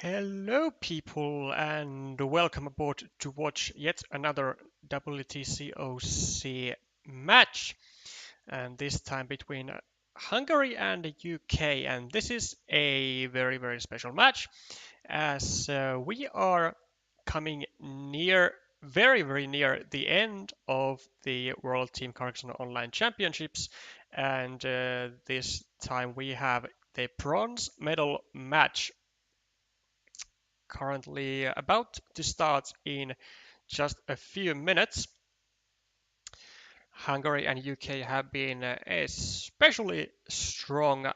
Hello, people, and welcome aboard to watch yet another WTCOC match, and this time between Hungary and the UK. And this is a very special match as we are coming near, very near the end of the World Team Carcassonne Online Championships, and this time we have the bronze medal match currently about to start in just a few minutes. Hungary and UK have been especially strong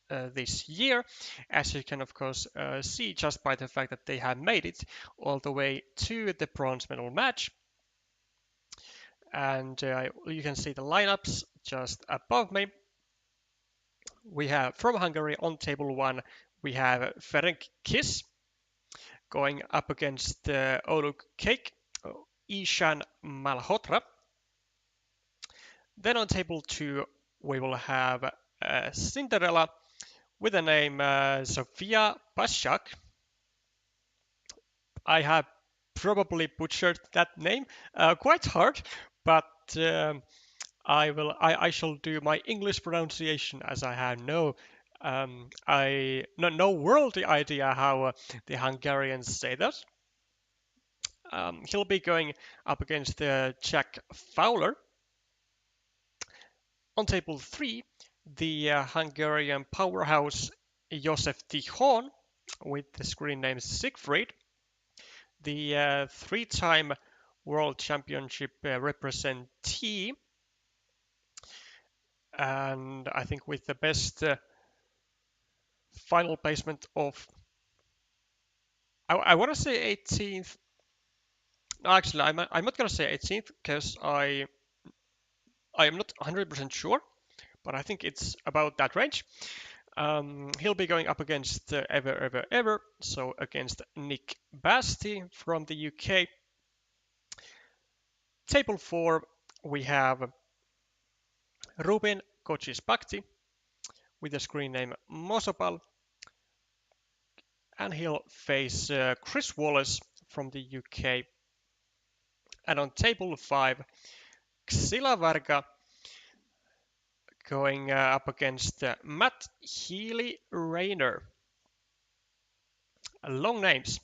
this year, as you can of course see just by the fact that they have made it all the way to the bronze medal match. And you can see the lineups just above me. We have from Hungary on table 1, we have Ferenc Kiss going up against Ouluk Cake, Ishan Malhotra. Then on table 2, we will have Cinderella with the name Sofia Pashak. I have probably butchered that name quite hard, but I shall do my English pronunciation as I have no worldly idea how the Hungarians say that. He'll be going up against Jack Fowler. On table 3, the Hungarian powerhouse Josef Tihon with the screen name Siegfried, the three-time World Championship representee, and I think with the best final placement of, I want to say 18th. No, actually, I'm not going to say 18th because I am not 100% sure, but I think it's about that range. He'll be going up against ever, so against Nick Basti from the UK. Table 4, we have Ruben Kocis-Bakti with the screen name Mosopal, and he'll face Chris Wallace from the UK. And on table 5, Xila Varga going up against Matt Healy-Rainer. Long names.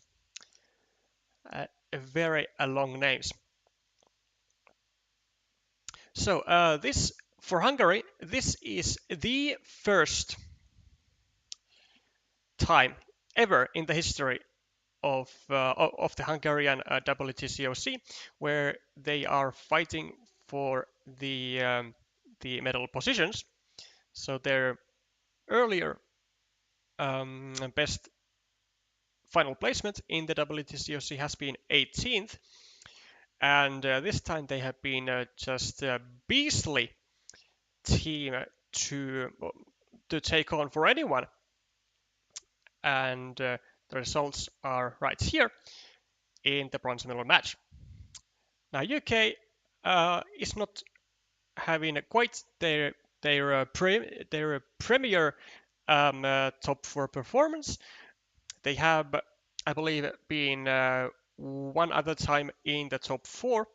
Very long names. So this for Hungary, this is the first time ever in the history of the Hungarian WTCOC where they are fighting for the medal positions. So their earlier best final placement in the WTCOC has been 18th, and this time they have been just a beastly team to take on for anyone. And the results are right here in the bronze medal match. Now UK is not having quite their premier top 4 performance. They have, I believe, been one other time in the top 4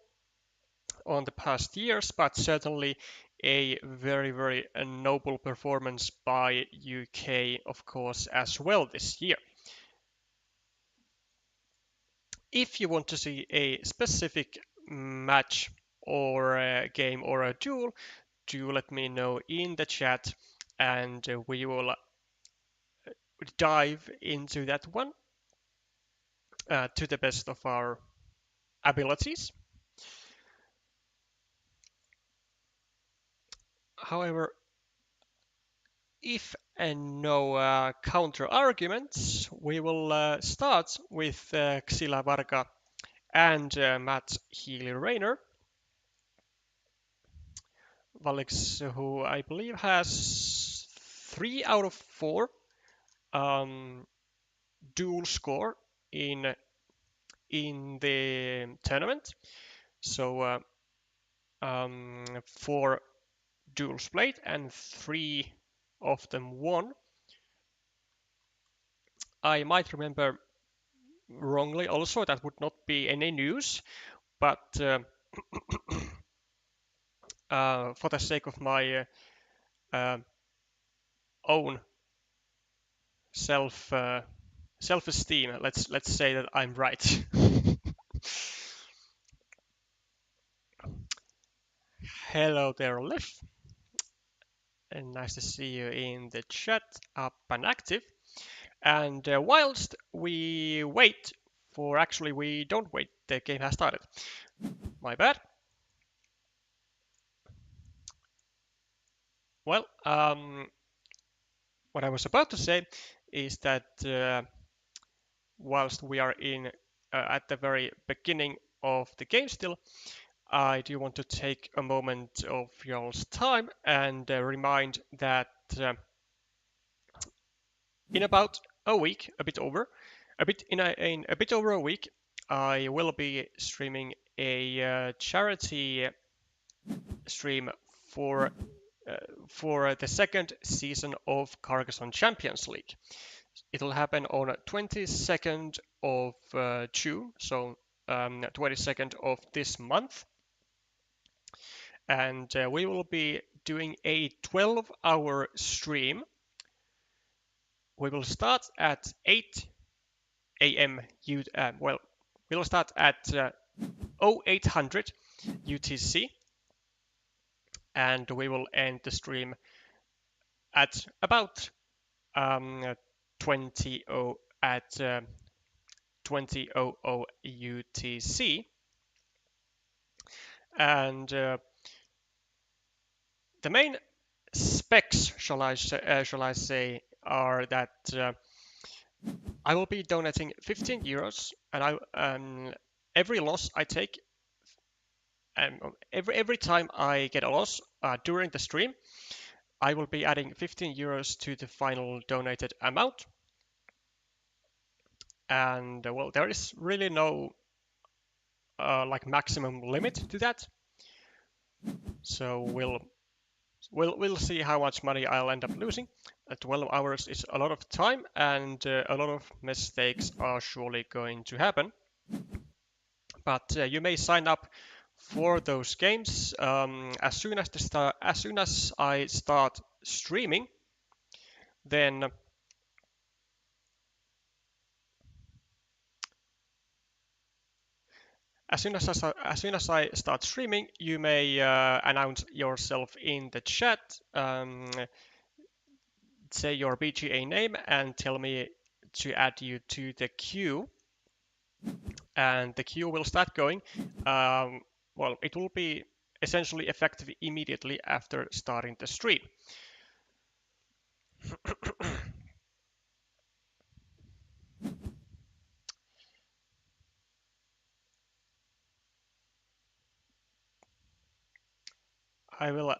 on the past years, but certainly a very noble performance by UK, of course, as well this year. If you want to see a specific match or a game or a duel, do let me know in the chat, and we will dive into that one to the best of our abilities. However, if no counter arguments, we will start with Xila Varga and Matt Healy-Rainer. Valix, who I believe has 3 out of 4 dual score in the tournament. So 4 duels played and 3 of them won. I might remember wrongly also. That would not be any news, but for the sake of my own self self-esteem, let's say that I'm right. Hello there, Liv, and nice to see you in the chat, up and active. And whilst we wait for, actually we don't wait, the game has started. My bad. Well, what I was about to say is that whilst we are in at the very beginning of the game still, I do want to take a moment of y'all's time and remind that in about a week, a bit over, in a bit over a week, I will be streaming a charity stream for the second season of Carcassonne Champions League. It'll happen on 22nd of June, so 22nd of this month, and we will be doing a 12-hour stream. We will start at 8 a.m. We'll start at 0800 UTC, and we will end the stream at about 20 at 20:00 UTC, and the main specs, shall I say, are that I will be donating 15 euros, and every loss I take, every time I get a loss during the stream, I will be adding 15 euros to the final donated amount. And well, there is really no like maximum limit to that. So we'll see how much money I'll end up losing. 12 hours is a lot of time, and a lot of mistakes are surely going to happen. But you may sign up for those games as soon as I start streaming. Then as soon as I start streaming, you may announce yourself in the chat, say your BGA name, and tell me to add you to the queue. And the queue will start going. Well, it will be essentially effective immediately after starting the stream. I will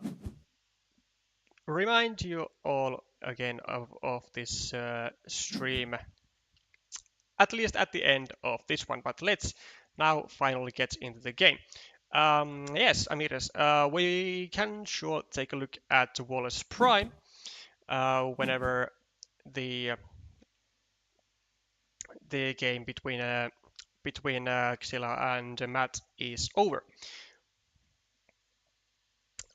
remind you all again of this stream, at least at the end of this one, but let's now finally get into the game. Yes, Amiris, we can sure take a look at Wallace Prime whenever the game between Xilla and Matt is over.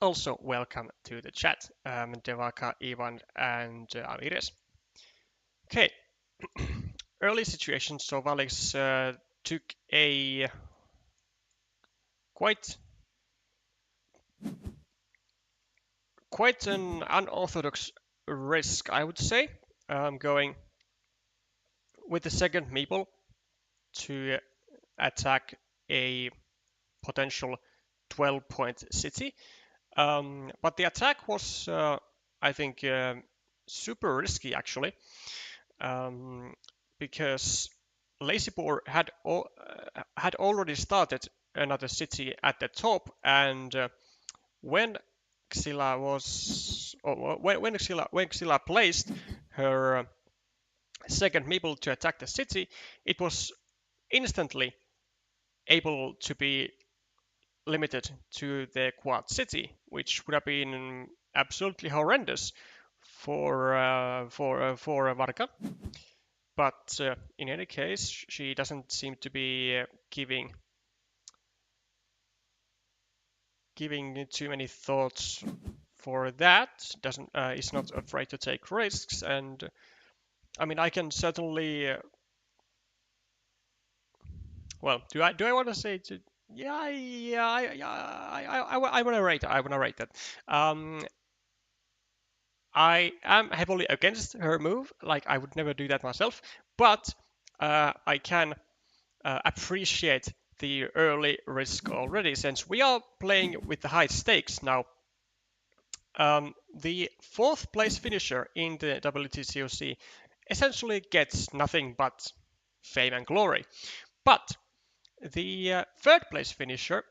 Also, welcome to the chat, Devaka, Ivan, and Amiris. Okay, early situation. So Valix took a quite an unorthodox risk, I would say, going with the second meeple to attack a potential 12-point city. But the attack was, I think, super risky actually, because Lazy Boar had already started another city at the top, and when Xilla placed her second meeple to attack the city, it was instantly able to be limited to the quad city, which would have been absolutely horrendous for Varga. But in any case, she doesn't seem to be giving too many thoughts for that. Doesn't is not afraid to take risks, and I mean I can certainly well, do I want to say to yeah I want to rate that. Um, I am heavily against her move. Like I would never do that myself, but I can appreciate the early risk already since we are playing with the high stakes now. The fourth place finisher in the WTCOC essentially gets nothing but fame and glory. But the third place finisher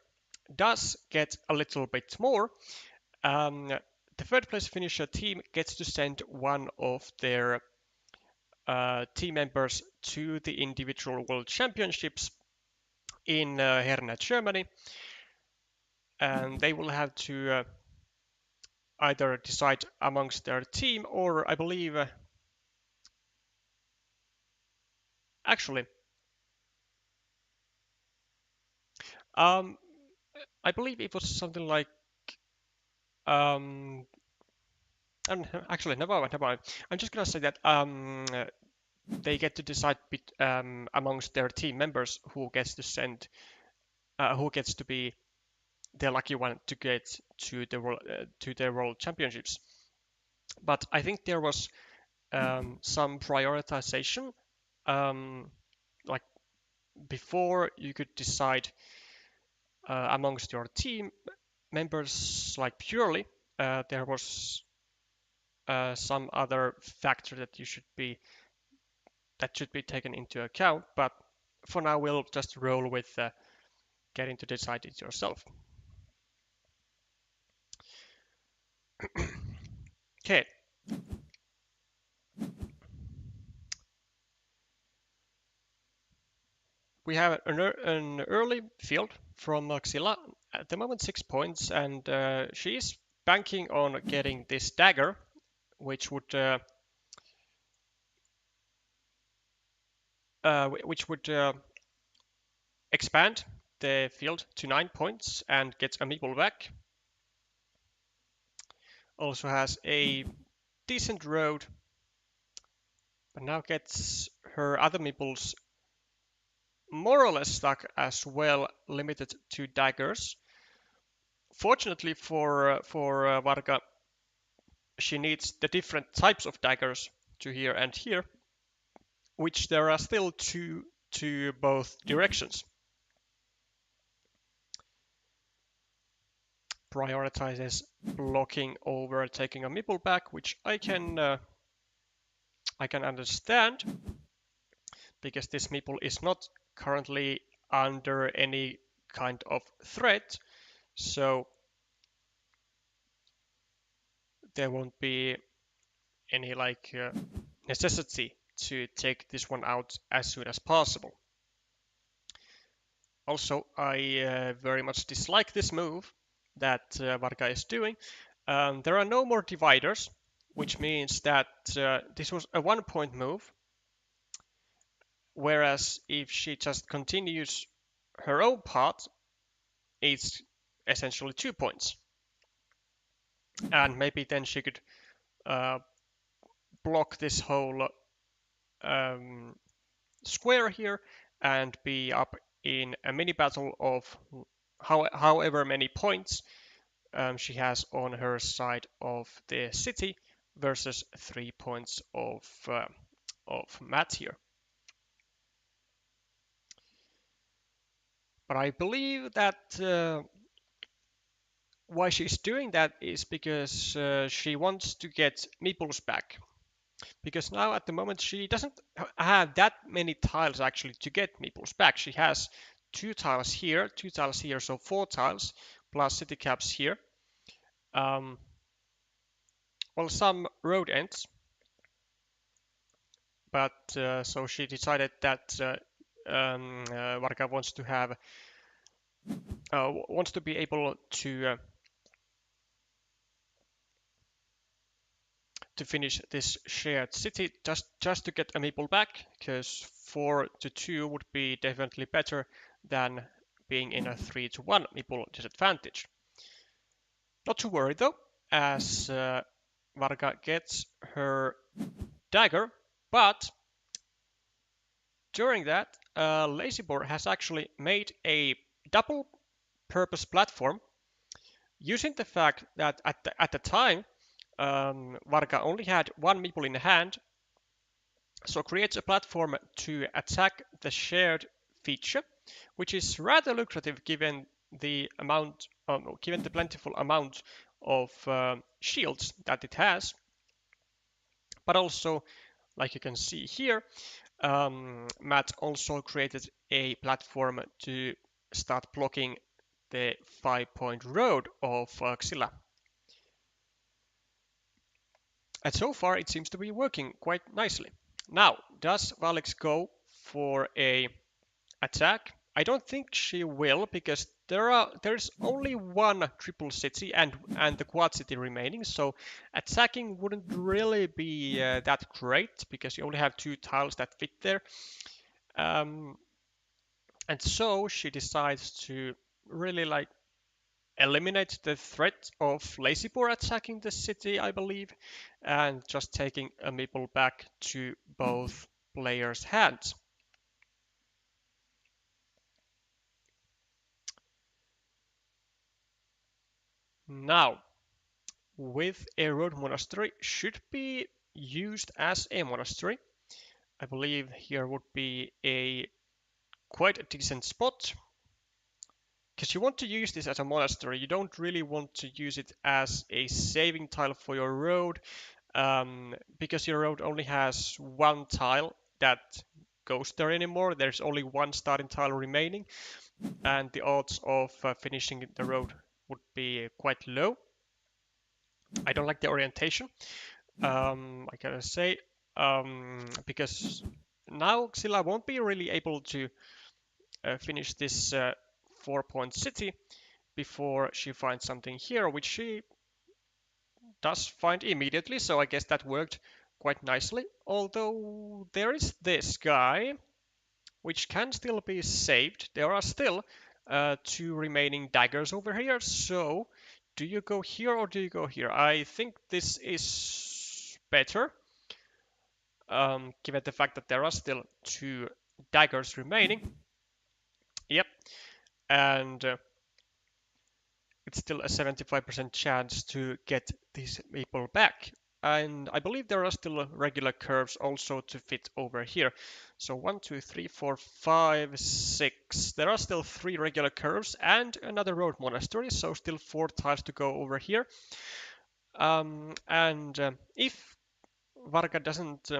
does get a little bit more. The third place finisher team gets to send one of their team members to the individual world championships in Herne, Germany, and they will have to either decide amongst their team or I believe actually um, I believe it was something like um, and actually never mind. I'm just gonna say that they get to decide amongst their team members who gets to send who gets to be the lucky one to get to their world championships. But I think there was some prioritization, like before you could decide amongst your team members, like purely, there was some other factor that should be taken into account. But for now, we'll just roll with getting to decide it yourself. Okay. We have an early field from Maxilla. At the moment, 6 points, and she's banking on getting this dagger, which would expand the field to 9 points and get a meeple back. Also has a decent road, but now gets her other meeples more or less stuck as well, limited to daggers. Fortunately for Varga, she needs the different types of daggers to here and here, which there are still two to both directions. Prioritizes blocking over taking a meeple back, which I can understand because this meeple is not currently under any kind of threat, so there won't be any like necessity to take this one out as soon as possible. Also, I very much dislike this move that Varga is doing. There are no more dividers, which means that this was a 1 point move, whereas if she just continues her own path, it's essentially 2 points. And maybe then she could block this whole square here and be up in a mini battle of however many points she has on her side of the city versus 3 points of Matt here. But I believe that why she's doing that is because she wants to get meeples back. Because now at the moment she doesn't have that many tiles actually to get meeples back. She has 2 tiles here, 2 tiles here, so 4 tiles plus city caps here. Well, some road ends, but so she decided that Varga wants to have wants to be able to to finish this shared city just to get a meeple back, because 4-2 would be definitely better than being in a 3-1 meeple disadvantage. Not to worry though, as Varga gets her dagger, but during that, Lazyboar has actually made a double purpose platform using the fact that at the time Varga only had one meeple in hand, so creates a platform to attack the shared feature, which is rather lucrative given the plentiful amount of shields that it has. But also, like you can see here, Matt also created a platform to start blocking the 5-point road of Xilla. And so far it seems to be working quite nicely. Now, does Valix go for a attack? I don't think she will, because there's only one triple city and the quad city remaining, so attacking wouldn't really be that great because you only have 2 tiles that fit there. And so she decides to really like eliminate the threat of Lazyboar attacking the city, I believe, and just taking a meeple back to both players' hands. Now, with a road monastery, should be used as a monastery. I believe here would be a quite a decent spot, because you want to use this as a monastery. You don't really want to use it as a saving tile for your road, because your road only has one tile that goes there anymore. There's only one starting tile remaining, and the odds of finishing the road would be quite low. I don't like the orientation, I gotta say, because now Xilla won't be really able to finish this 4-point city before she finds something here, which she does find immediately, so I guess that worked quite nicely. Although there is this guy, which can still be saved. There are still 2 remaining daggers over here, so do you go here or do you go here? I think this is better, given the fact that there are still 2 daggers remaining. Yep, and it's still a 75% chance to get this meeple back. And I believe there are still regular curves also to fit over here. So 1, 2, 3, 4, 5, 6. There are still 3 regular curves and another road monastery, so still 4 tiles to go over here. If Varga doesn't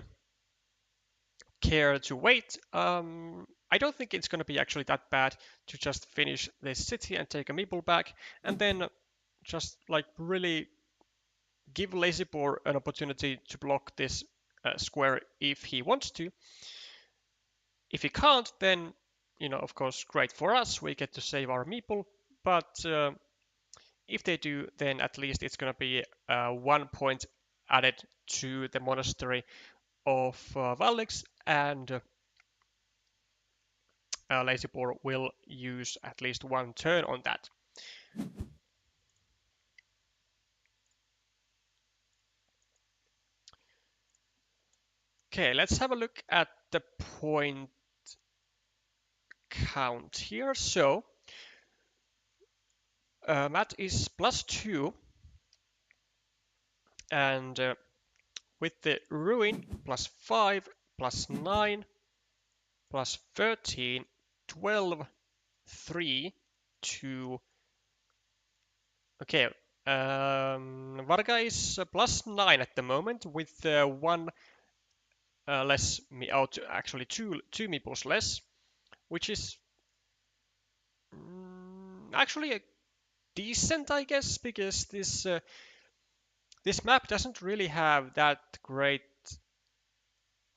care to wait, I don't think it's going to be actually that bad to just finish this city and take a meeple back, and then just like really give Lazyboar an opportunity to block this square if he wants to. If he can't, then, of course, great for us. We get to save our meeple. But if they do, then at least it's going to be 1 point added to the monastery of Valix, and Lazyboar will use at least 1 turn on that. Okay, let's have a look at the point count here. So Matt is +2, and with the ruin +5, +9, +13, 12, 3, 2. Okay, Varga is +9 at the moment with 1 less out, actually two meeples less, which is actually a decent, I guess, because this map doesn't really have that great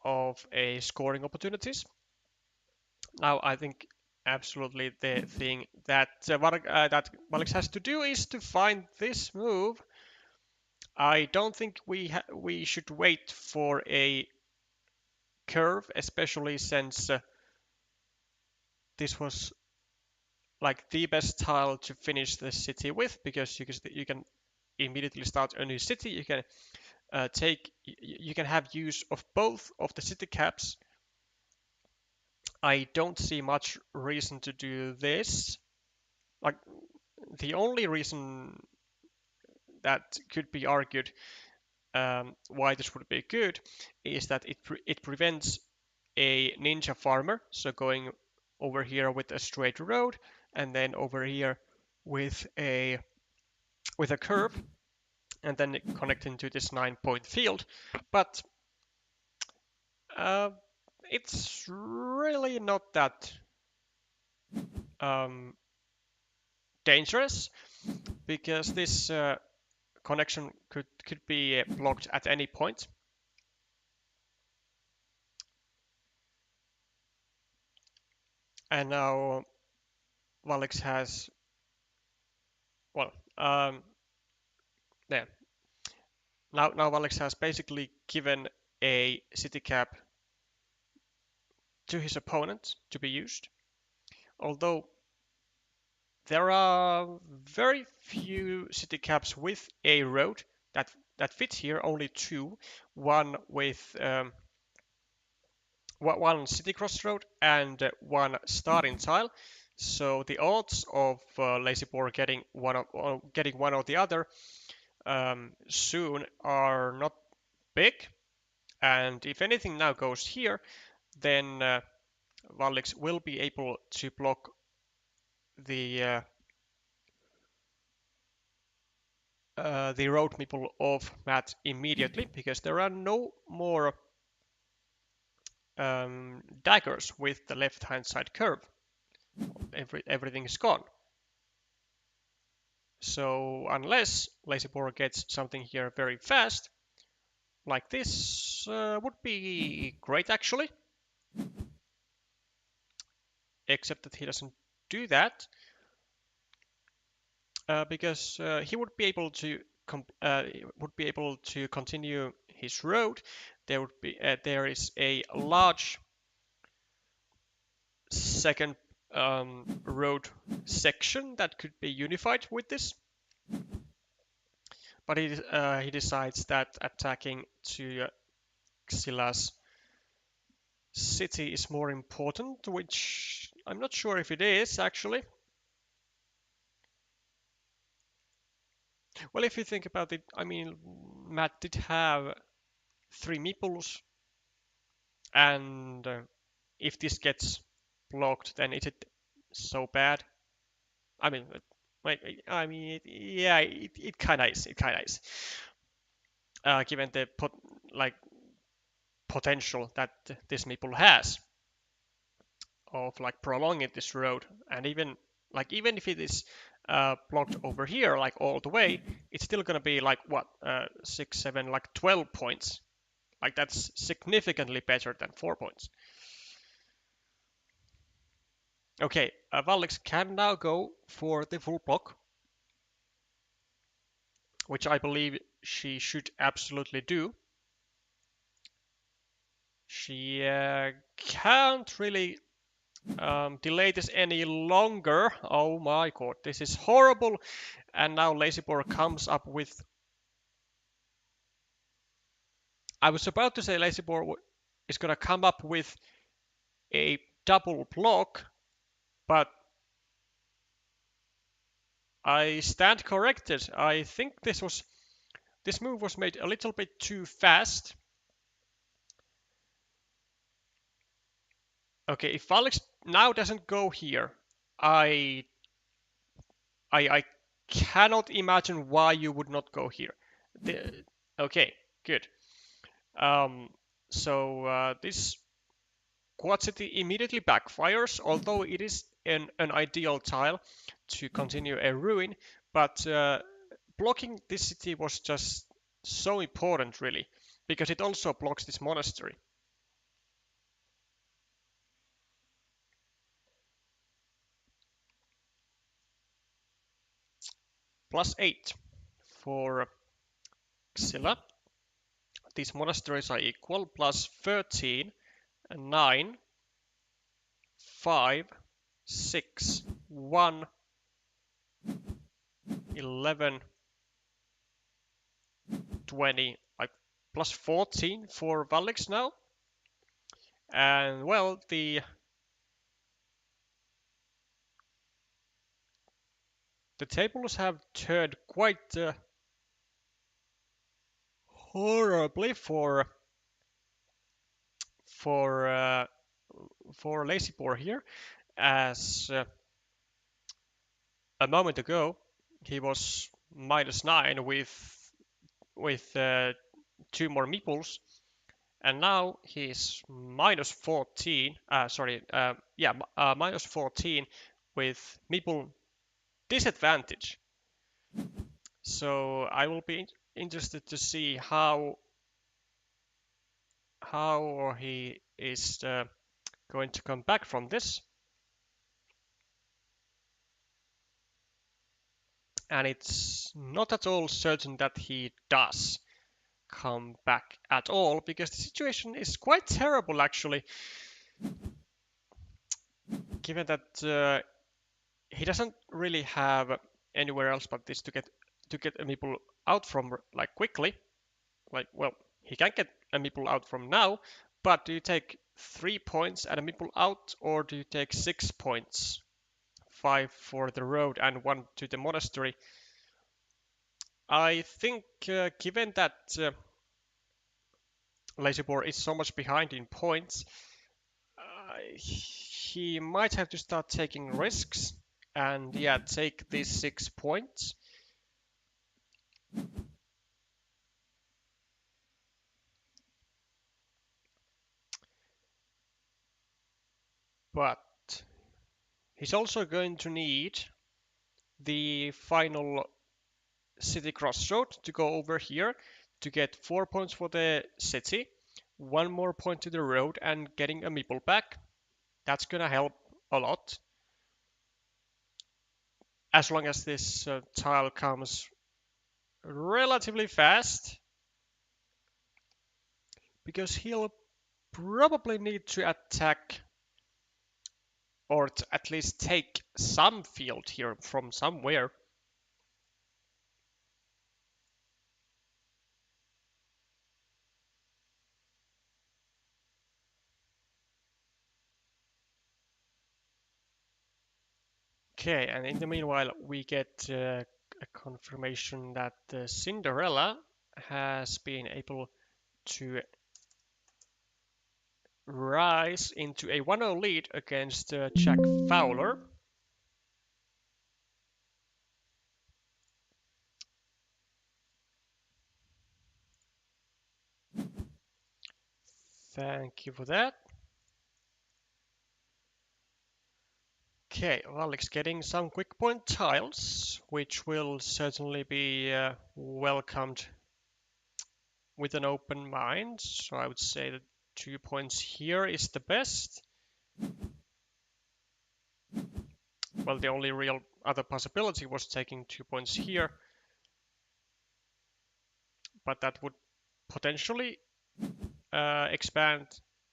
of a scoring opportunities. Now I think absolutely the thing that Valix has to do is to find this move. I don't think we should wait for a curve, especially since this was like the best tile to finish the city with, because you can immediately start a new city. You can you can have use of both of the city caps. I don't see much reason to do this. Like the only reason that could be argued why this would be good is that it prevents a ninja farmer, so going over here with a straight road and then over here with a curve and then connecting to this 9-point field. But uh, it's really not that um, dangerous, because this connection could be blocked at any point. And now Valix has, well, yeah. Now Valix has basically given a city cap to his opponent to be used. Although there are very few city caps with a road that fit here, only two. One with one city crossroad and one starting tile. So the odds of Lazyboar getting one or the other soon are not big. And if anything now goes here, then Valix will be able to block the road meeple of Matt immediately, because there are no more daggers with the left-hand side curve. Everything is gone. So unless Lazyboar gets something here very fast, like this, would be great actually. Except that he doesn't do that, because he would be able to continue his road. There is a large second road section that could be unified with this, but he decides that attacking to Xilla's city is more important, which I'm not sure if it is actually. Well, if you think about it, I mean, Matt did have 3 meeples, and if this gets blocked, then is it so bad? I mean, yeah, it kind of is. It kind of is, given the like potential that this meeple has of like prolonging this road, and even if it is blocked over here like all the way, it's still gonna be like what 6, 7, like 12 points. Like that's significantly better than 4 points. Okay, Valix can now go for the full block, which I believe she should absolutely do. She can't really delay this any longer. Oh my god, this is horrible. And now Lazyboar comes up with... I was about to say Lazyboar is gonna come up with a double block, but I stand corrected. I think this move was made a little bit too fast. Okay, if Alex now doesn't go here, I cannot imagine why you would not go here. Okay, good. Um, so this quad city immediately backfires, although it is an ideal tile to continue a ruin, but blocking this city was just so important, really, because it also blocks this monastery. +8 for Xilla. These monasteries are equal, plus 13, 9, 5, 6, 1, 11, 20, like plus 14 for Valix now. And well, the tables have turned quite horribly for uh, for Lazy Boar here, as a moment ago he was -9 with 2 more meeples, and now he's -14. Sorry, yeah, -14 with meeple disadvantage. So I will be interested to see how he is going to come back from this. And it's not at all certain that he does come back at all, because the situation is quite terrible actually, given that he doesn't really have anywhere else but this to get a meeple out from like quickly. Like, well, he can get a meeple out from now, but do you take 3 points at a meeple out, or do you take 6 points? 5 for the road and 1 to the monastery. I think given that Lazy Boar is so much behind in points, he might have to start taking risks and yeah, take these 6 points. But he's also going to need the final city crossroad to go over here to get 4 points for the city, 1 more point to the road, and getting a meeple back. That's gonna help a lot. As long as this tile comes relatively fast, because he'll probably need to attack or at least take some field here from somewhere. Okay, and in the meanwhile, we get a confirmation that Cinderella has been able to rise into a 1-0 lead against Jack Fowler. Thank you for that. Okay, Alex getting some quick point tiles, which will certainly be welcomed with an open mind. So I would say that 2 points here is the best. Well, the only real other possibility was taking 2 points here, but that would potentially expand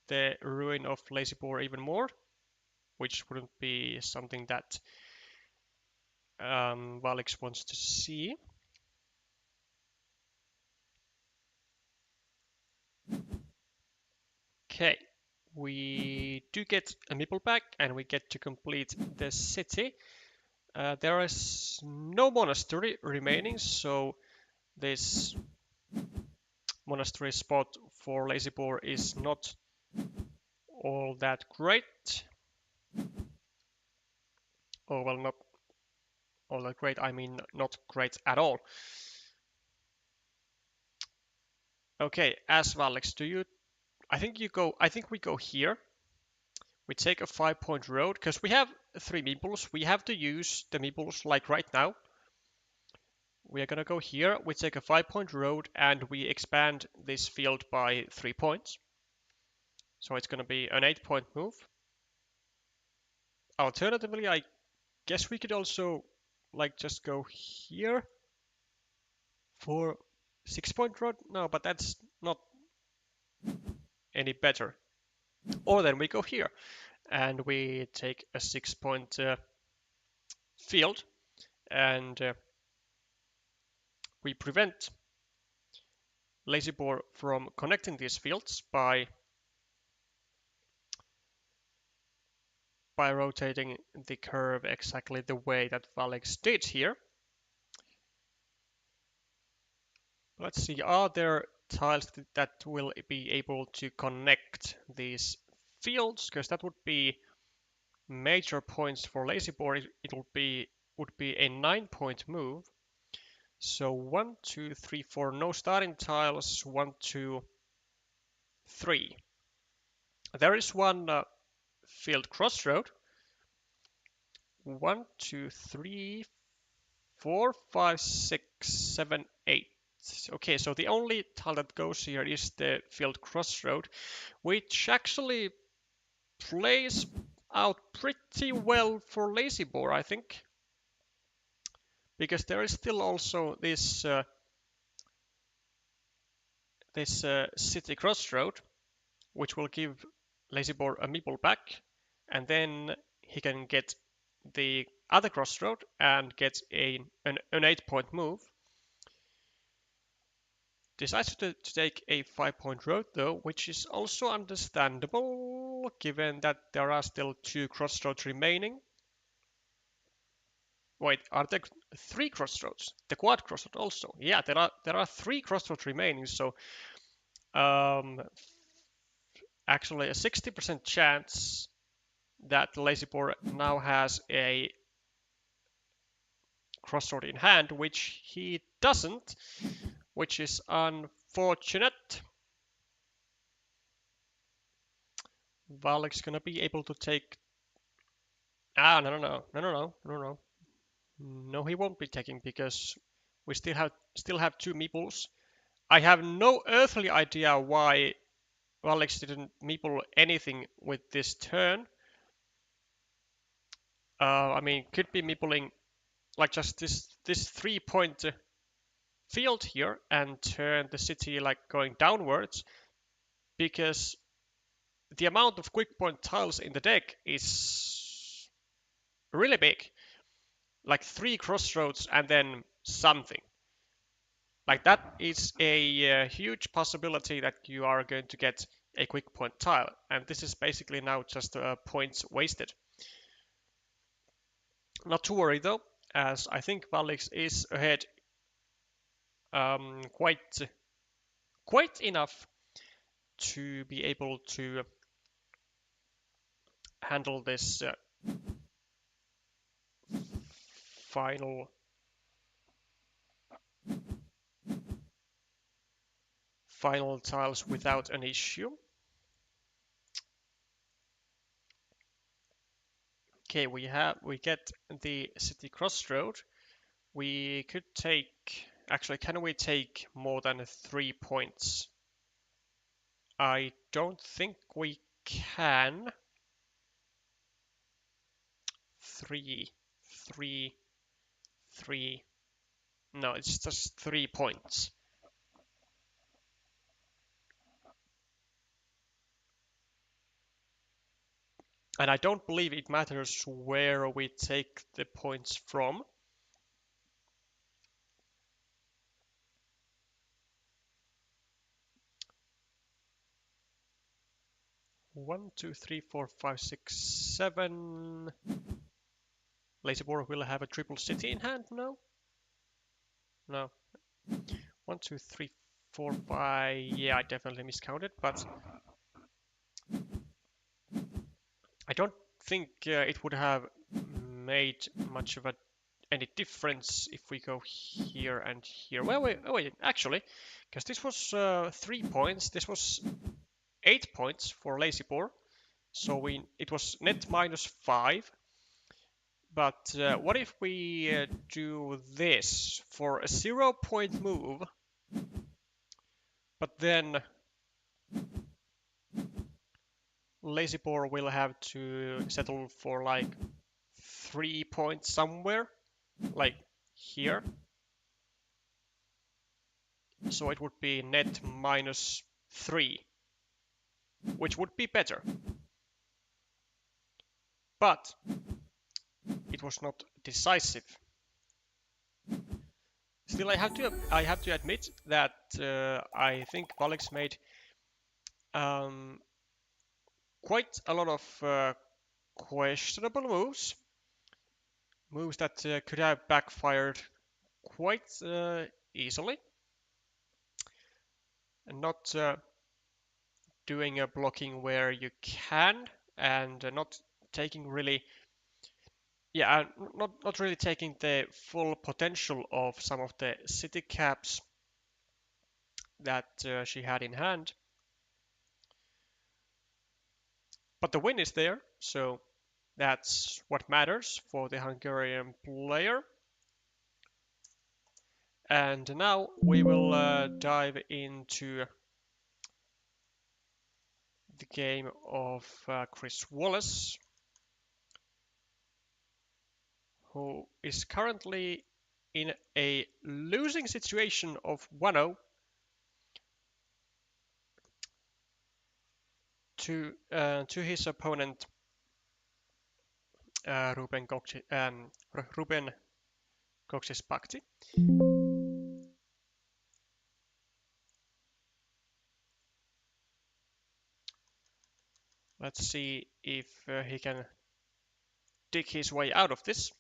the ruin of Lazy Boar even more, which wouldn't be something that Valix wants to see. Okay, we do get a meeple back and we get to complete the city. There is no monastery remaining, so this monastery spot for Lazy Boar is not all that great. Oh, well, not all that great, I mean not great at all. Okay, as Valix, do you... I think we go here. We take a 5-point road, because we have 3 meeples. We have to use the meeples like right now. We are gonna go here, we take a 5-point road, and we expand this field by 3 points. So it's gonna be an 8-point move. Alternatively, I guess we could also like just go here for 6-point road? No, but that's not any better. Or then we go here and we take a 6-point field and we prevent lazy boar from connecting these fields by rotating the curve exactly the way that Alex did here. Let's see, are there tiles that will be able to connect these fields? Because that would be major points for lazy boar. It would be a 9-point move. So 1, 2, 3, 4, no starting tiles. 1, 2, 3. There is one field crossroad. 1, 2, 3, 4, 5, 6, 7, 8. Okay, so the only tile that goes here is the field crossroad, which actually plays out pretty well for lazy boar, I think, because there is still also this city crossroad, which will give lazy boar a meeple back, and then he can get the other crossroad and get an 8-point move. Decides to take a 5-point road though, which is also understandable given that there are still 2 crossroads remaining. Wait, are there 3 crossroads? The quad crossroad also. Yeah, there are 3 crossroads remaining, so actually a 60% chance that lazy boar now has a crossroad in hand, which he doesn't, which is unfortunate. Valek's gonna be able to take. No. No, he won't be taking because we still have 2 meeples. I have no earthly idea why Alex didn't meeple anything with this turn. I mean, could be meepling like just this 3-point field here and turn the city like going downwards, because the amount of quick point tiles in the deck is really big. Like 3 crossroads and then something. Like that is a huge possibility that you are going to get a quick point tile, and this is basically now just points wasted. Not to worry though, as I think Valix is ahead quite enough to be able to handle this final tiles without an issue. Okay, we get the city crossroad. We could take, actually, can we take more than 3 points? I don't think we can. 3, 3, 3. No, it's just 3 points. And I don't believe it matters where we take the points from. One, two, three, four, five, six, 7. Lazy boar will have a triple city in hand? No? No. 1, 2, 3, 4, 5. Yeah, I definitely miscounted, but I don't think it would have made much of any difference if we go here and here. Well, wait, actually, because this was 3 points, this was 8 points for lazy boar, so it was net -5. But what if we do this for a 0-point move, but then lazy boar will have to settle for like 3 points somewhere, like here. so it would be net -3, which would be better. But it was not decisive. Still, I have to admit that I think Alex made quite a lot of questionable moves that could have backfired quite easily, and not doing a blocking where you can, and not taking really, yeah, not really taking the full potential of some of the city caps that she had in hand. But the win is there, so that's what matters for the Hungarian player. And now we will dive into the game of Chris Wallace, who is currently in a losing situation of 1-0 to his opponent Ruben Koksis-Pakti. Let's see if he can dig his way out of this.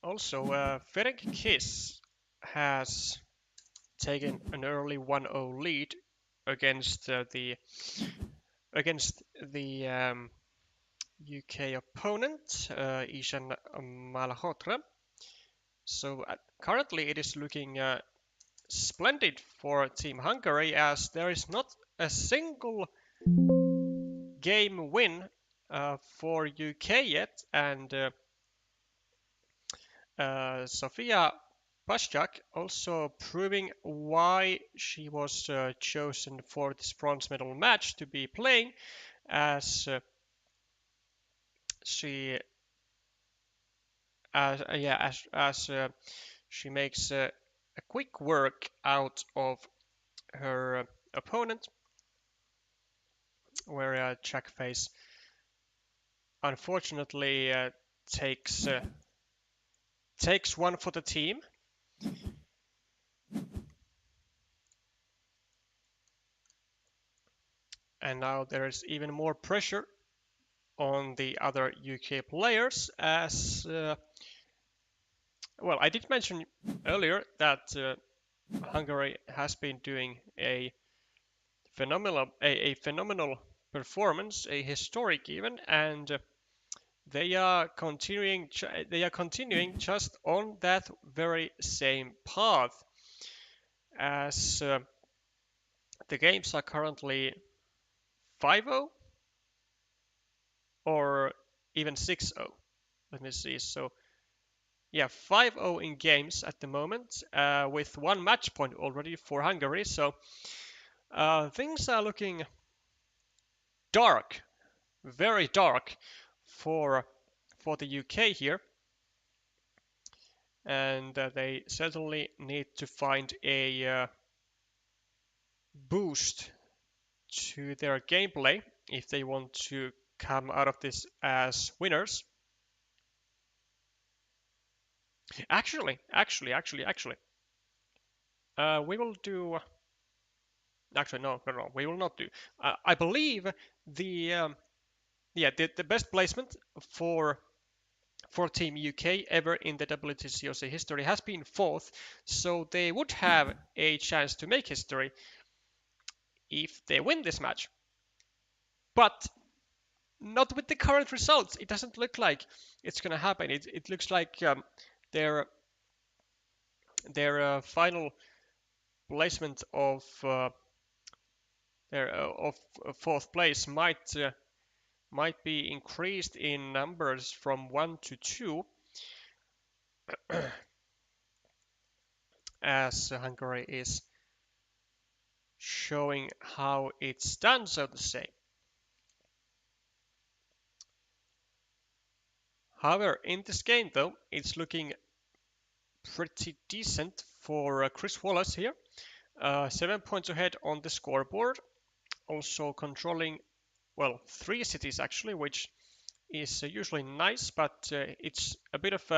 Also, Ferenc Kiss has taken an early 1-0 lead against the UK opponent, Ishan Malhotra. So currently it is looking splendid for Team Hungary, as there is not a single game win for UK yet, and Sofia Paszczak also proving why she was chosen for this bronze medal match to be playing, as she she makes a quick work out of her opponent, where Jack Face unfortunately takes one for the team. And now there is even more pressure on the other UK players, as well, I did mention earlier that Hungary has been doing a phenomenal performance, a historic even, and they are continuing just on that very same path, as the games are currently 5-0 or even 6-0. Let me see. So yeah, 5-0 in games at the moment, with one match point already for Hungary. So things are looking dark, very dark for the UK here, and they certainly need to find a boost to their gameplay if they want to come out of this as winners. Actually, we will do. Actually, no, we will not do. I believe the the best placement for Team UK ever in the WTCOC history has been 4th, so they would have a chance to make history if they win this match. But not with the current results. It doesn't look like it's going to happen. It looks like their final placement of their of 4th place might be increased in numbers from 1 to 2, as Hungary is showing how it's done, so to say. However, in this game though, it's looking pretty decent for Chris Wallace here. 7 points ahead on the scoreboard. Also controlling, well, 3 cities actually, which is usually nice, but it's a bit of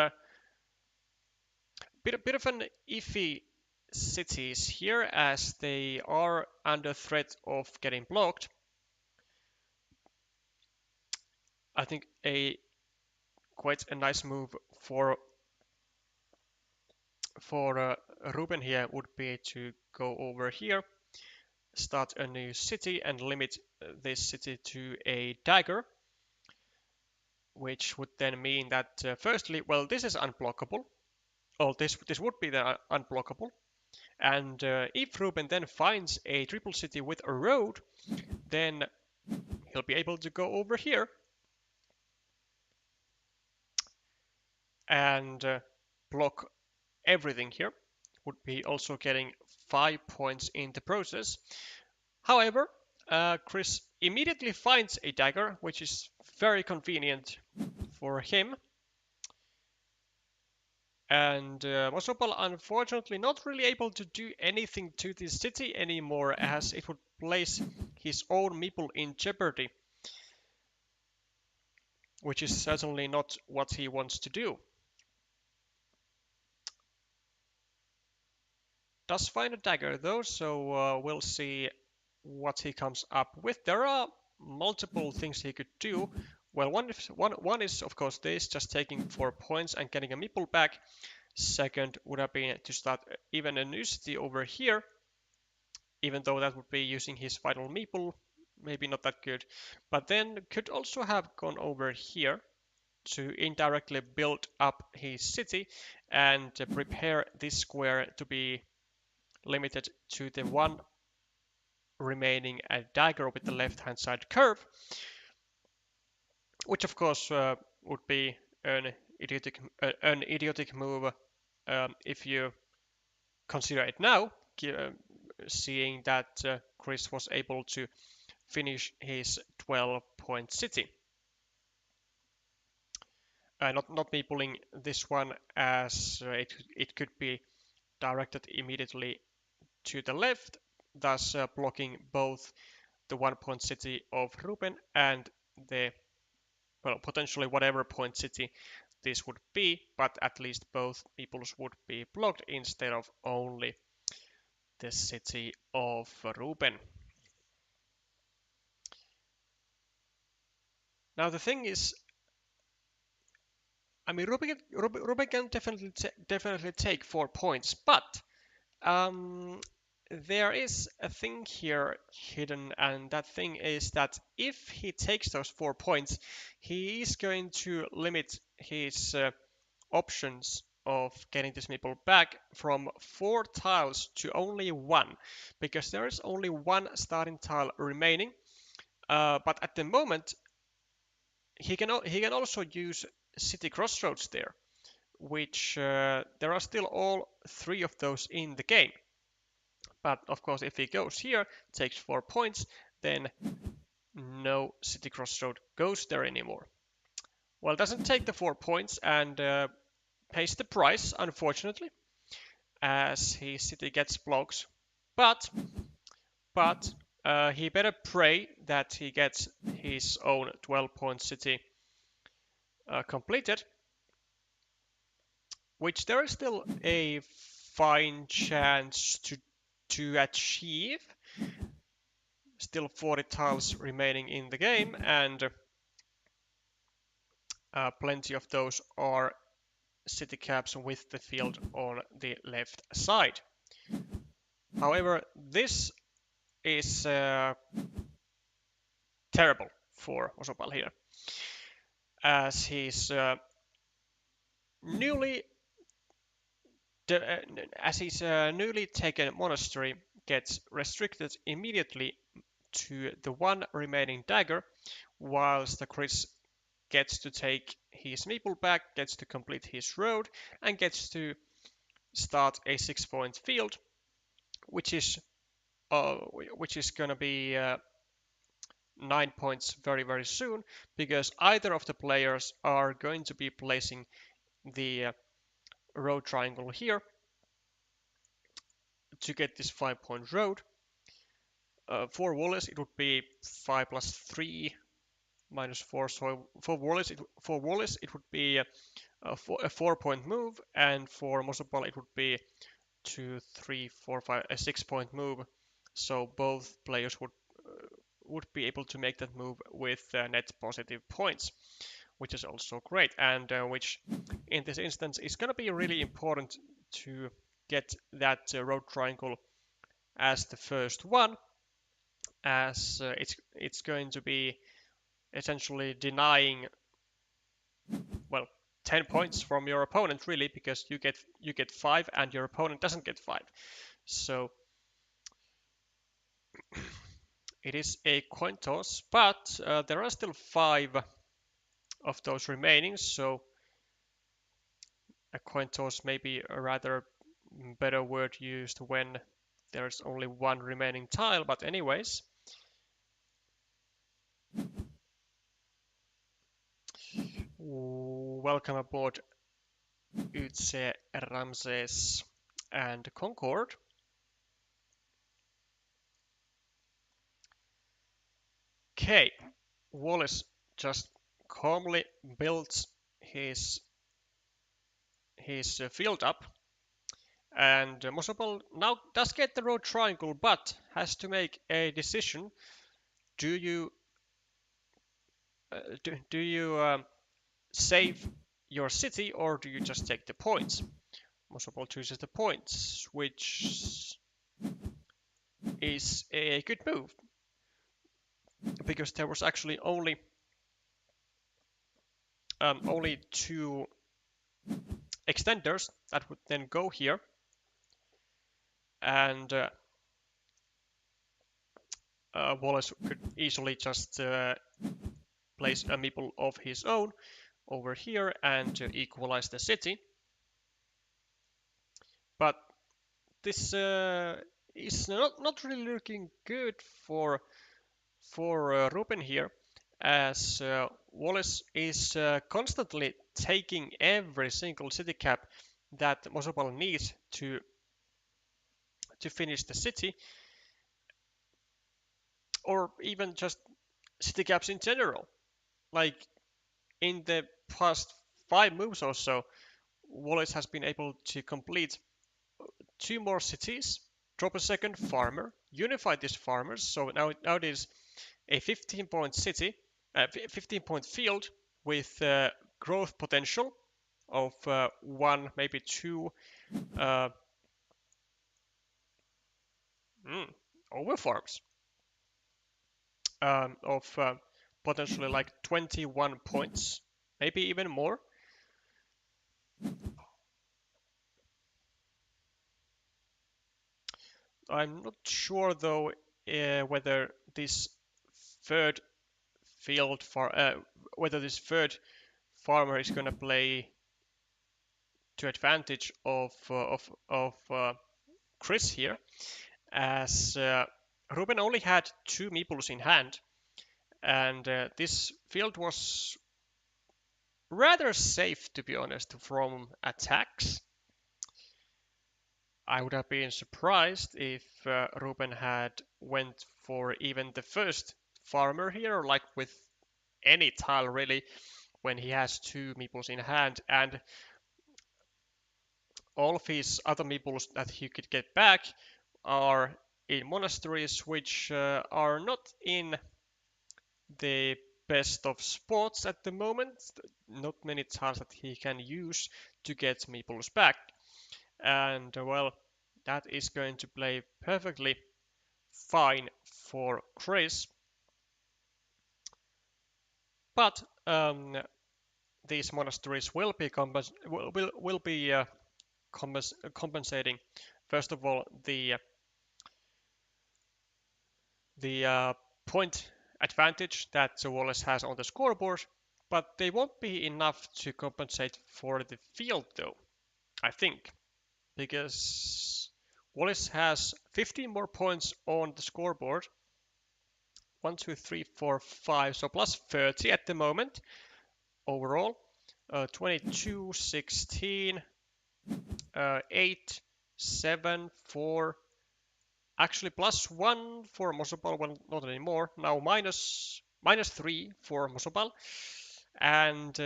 an iffy cities here as they are under threat of getting blocked. I think quite a nice move for Ruben here would be to go over here, start a new city and limit this city to a dagger, which would then mean that firstly, well, this is unblockable. Oh, this would be the unblockable. And if Ruben then finds a triple city with a road, then he'll be able to go over here and block everything here. Would be also getting 5 points in the process. However, Chris immediately finds a dagger, which is very convenient for him. And Mosopal unfortunately not really able to do anything to this city anymore, as it would place his own meeple in jeopardy, which is certainly not what he wants to do. Does find a dagger though, so we'll see what he comes up with. There are multiple things he could do. Well, one is of course this, just taking 4 points and getting a meeple back. Second would have been to start even a new city over here, even though that would be using his final meeple, maybe not that good. But then could also have gone over here to indirectly build up his city and prepare this square to be limited to the one remaining dagger with the left hand side curve, which of course would be an idiotic move if you consider it now, seeing that Chris was able to finish his 12-point city. Not me pulling this one, as it could be directed immediately to the left, thus blocking both the 1-point city of Ruben and the, well, potentially whatever point city this would be, but at least both peoples would be blocked instead of only the city of Ruben. Now the thing is, I mean, Ruben can definitely take 4 points, but there is a thing here hidden, and that thing is that if he takes those 4 points, he is going to limit his options of getting this meeple back from 4 tiles to only 1, because there is only 1 starting tile remaining. But at the moment, he can also use City Crossroads there, which there are still all 3 of those in the game. But of course, if he goes here, takes 4 points, then no City Crossroad goes there anymore. Well, doesn't take the 4 points and pays the price, unfortunately, as his city gets blocks. But he better pray that he gets his own 12-point city completed, which there is still a fine chance to achieve. Still 40 tiles remaining in the game, and plenty of those are city caps with the field on the left side. However, this is terrible for Osopal here, as his newly taken monastery gets restricted immediately to the 1 remaining dagger, whilst the Chris gets to take his meeple back, gets to complete his road, and gets to start a 6-point field, which is which is going to be 9 points very soon, because either of the players are going to be placing the road triangle here to get this 5-point road. For Wallace, it would be 5 plus 3 minus 4. So for Wallace, it would be a 4-point move, and for Mosopal, it would be 2, 3, 4, 5, a 6-point move. So both players would be able to make that move with net positive points, which is also great, and which in this instance is going to be really important to get that road triangle as the first one, as it's going to be essentially denying, well, 10 points from your opponent, really, because you get 5 and your opponent doesn't get 5. So it is a coin toss, but there are still 5 of those remaining, so a coin toss may be a rather better word used when there's only one remaining tile, but anyways. Welcome aboard Utse, Ramses, and Concord. Okay, Wallace just calmly builds his field up, and Mosopol now does get the road triangle, but has to make a decision. Do you save your city, or do you just take the points? Mosopol chooses the points, which is a good move, because there was actually only 2 extenders that would then go here, and Wallace could easily just place a meeple of his own over here and equalize the city. But this is not really looking good for Ruben here, as Wallace is constantly taking every single city cap that Mosopal needs to finish the city, or even just city caps in general. Like in the past 5 moves or so, Wallace has been able to complete 2 more cities, drop a second farmer, unify these farmers, so now it is a 15-point city, 15-point field with growth potential of 1, maybe 2 over farms of potentially like 21 points, maybe even more. I'm not sure though whether this third whether this third farmer is going to play to advantage of Chris here, as Ruben only had 2 meeples in hand, and this field was rather safe, to be honest, from attacks. I would have been surprised if Ruben had went for even the first farmer here, like with any tile really, when he has 2 meeples in hand, and all of his other meeples that he could get back are in monasteries, which are not in the best of spots at the moment. Not many tiles that he can use to get meeples back. And well, that is going to play perfectly fine for Chris. But these monasteries will be compensating. First of all, the point advantage that Wallace has on the scoreboard, but they won't be enough to compensate for the field, though, I think, because Wallace has 15 more points on the scoreboard. 1, 2, 3, 4, 5. So plus 30 at the moment overall. 22, 16, 8, 7, 4. Actually, plus 1 for Mosopal. Well, not anymore. Now minus 3 for Mosopal. And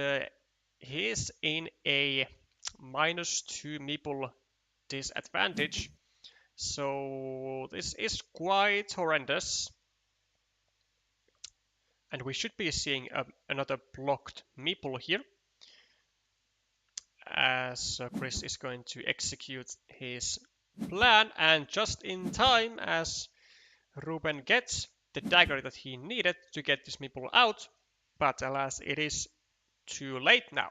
he's in a minus 2 meeple disadvantage. So this is quite horrendous. And we should be seeing another blocked meeple here, as Chris is going to execute his plan, and just in time as Ruben gets the dagger that he needed to get this meeple out, but alas, it is too late now.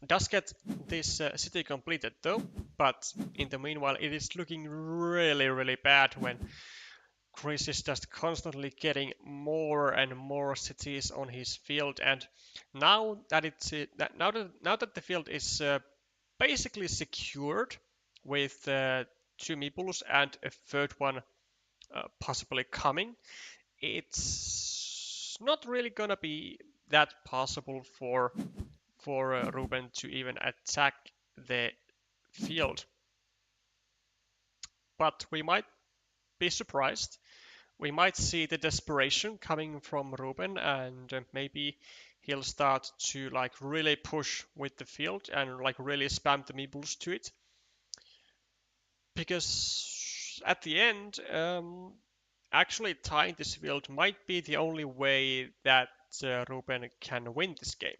Does get this city completed though, but in the meanwhile it is looking really bad when Chris is just constantly getting more and more cities on his field, and now that the field is basically secured with 2 meeples and a third one possibly coming, it's not really gonna be that possible for Ruben to even attack the field. But we might be surprised. We might see the desperation coming from Ruben, and maybe he'll start to like really push with the field and like really spam the meeples to it. Because at the end, actually tying this field might be the only way that Ruben can win this game.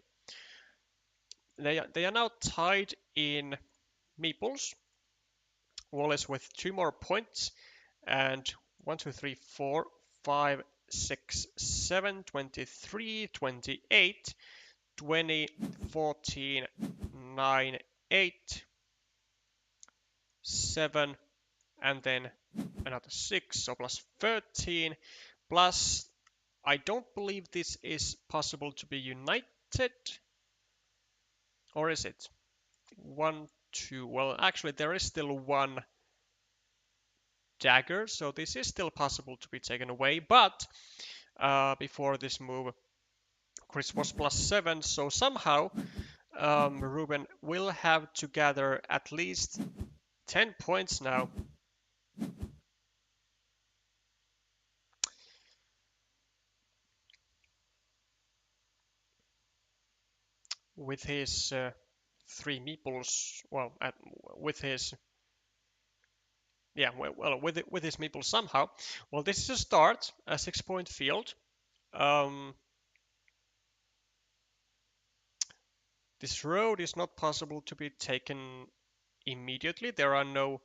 They are now tied in meeples. Wallace with 2 more points, and 1, 2, 3, 4, 5, 6, 7, 23, 28, 20, 14, 9, 8, 7, and then another 6, so plus 13, plus I don't believe this is possible to be united, or is it? 1, 2, well actually there is still 1 dagger, so this is still possible to be taken away, but before this move Chris was plus 7, so somehow Ruben will have to gather at least 10 points now. With his 3 meeples, well, with his with his meeples somehow. Well, this is a start, a 6-point field. This road is not possible to be taken immediately. There are no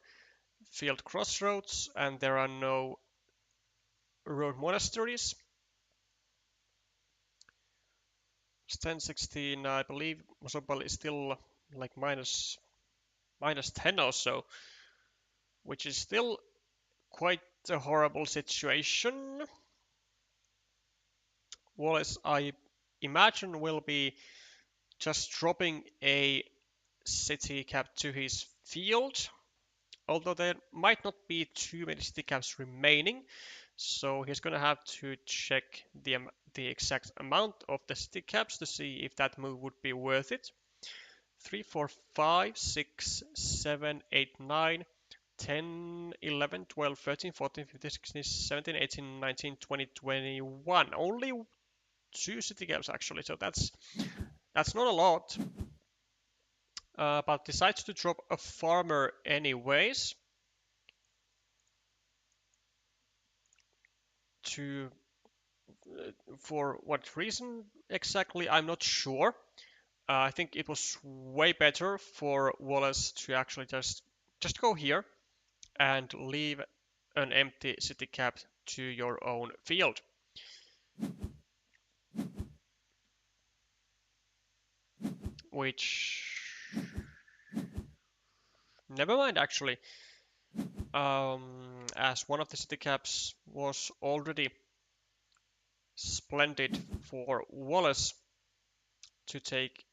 field crossroads and there are no road monasteries. It's 10, 16, I believe Mosopal is still like minus 10 or so, which is still quite a horrible situation. Wallace, I imagine, will be just dropping a city cap to his field, although there might not be too many city caps remaining, so he's gonna have to check the exact amount of the city caps to see if that move would be worth it. 3, 4, 5, 6, 7, 8, 9, 10, 11, 12, 13, 14, 15, 16, 17, 18, 19, 20, 21. Only 2 city caps actually, so that's not a lot. But decides to drop a farmer anyways. For what reason exactly, I'm not sure. I think it was way better for Wallace to actually just go here and leave an empty city cap to your own field. Which, never mind actually, as one of the city caps was already splendid for Wallace to take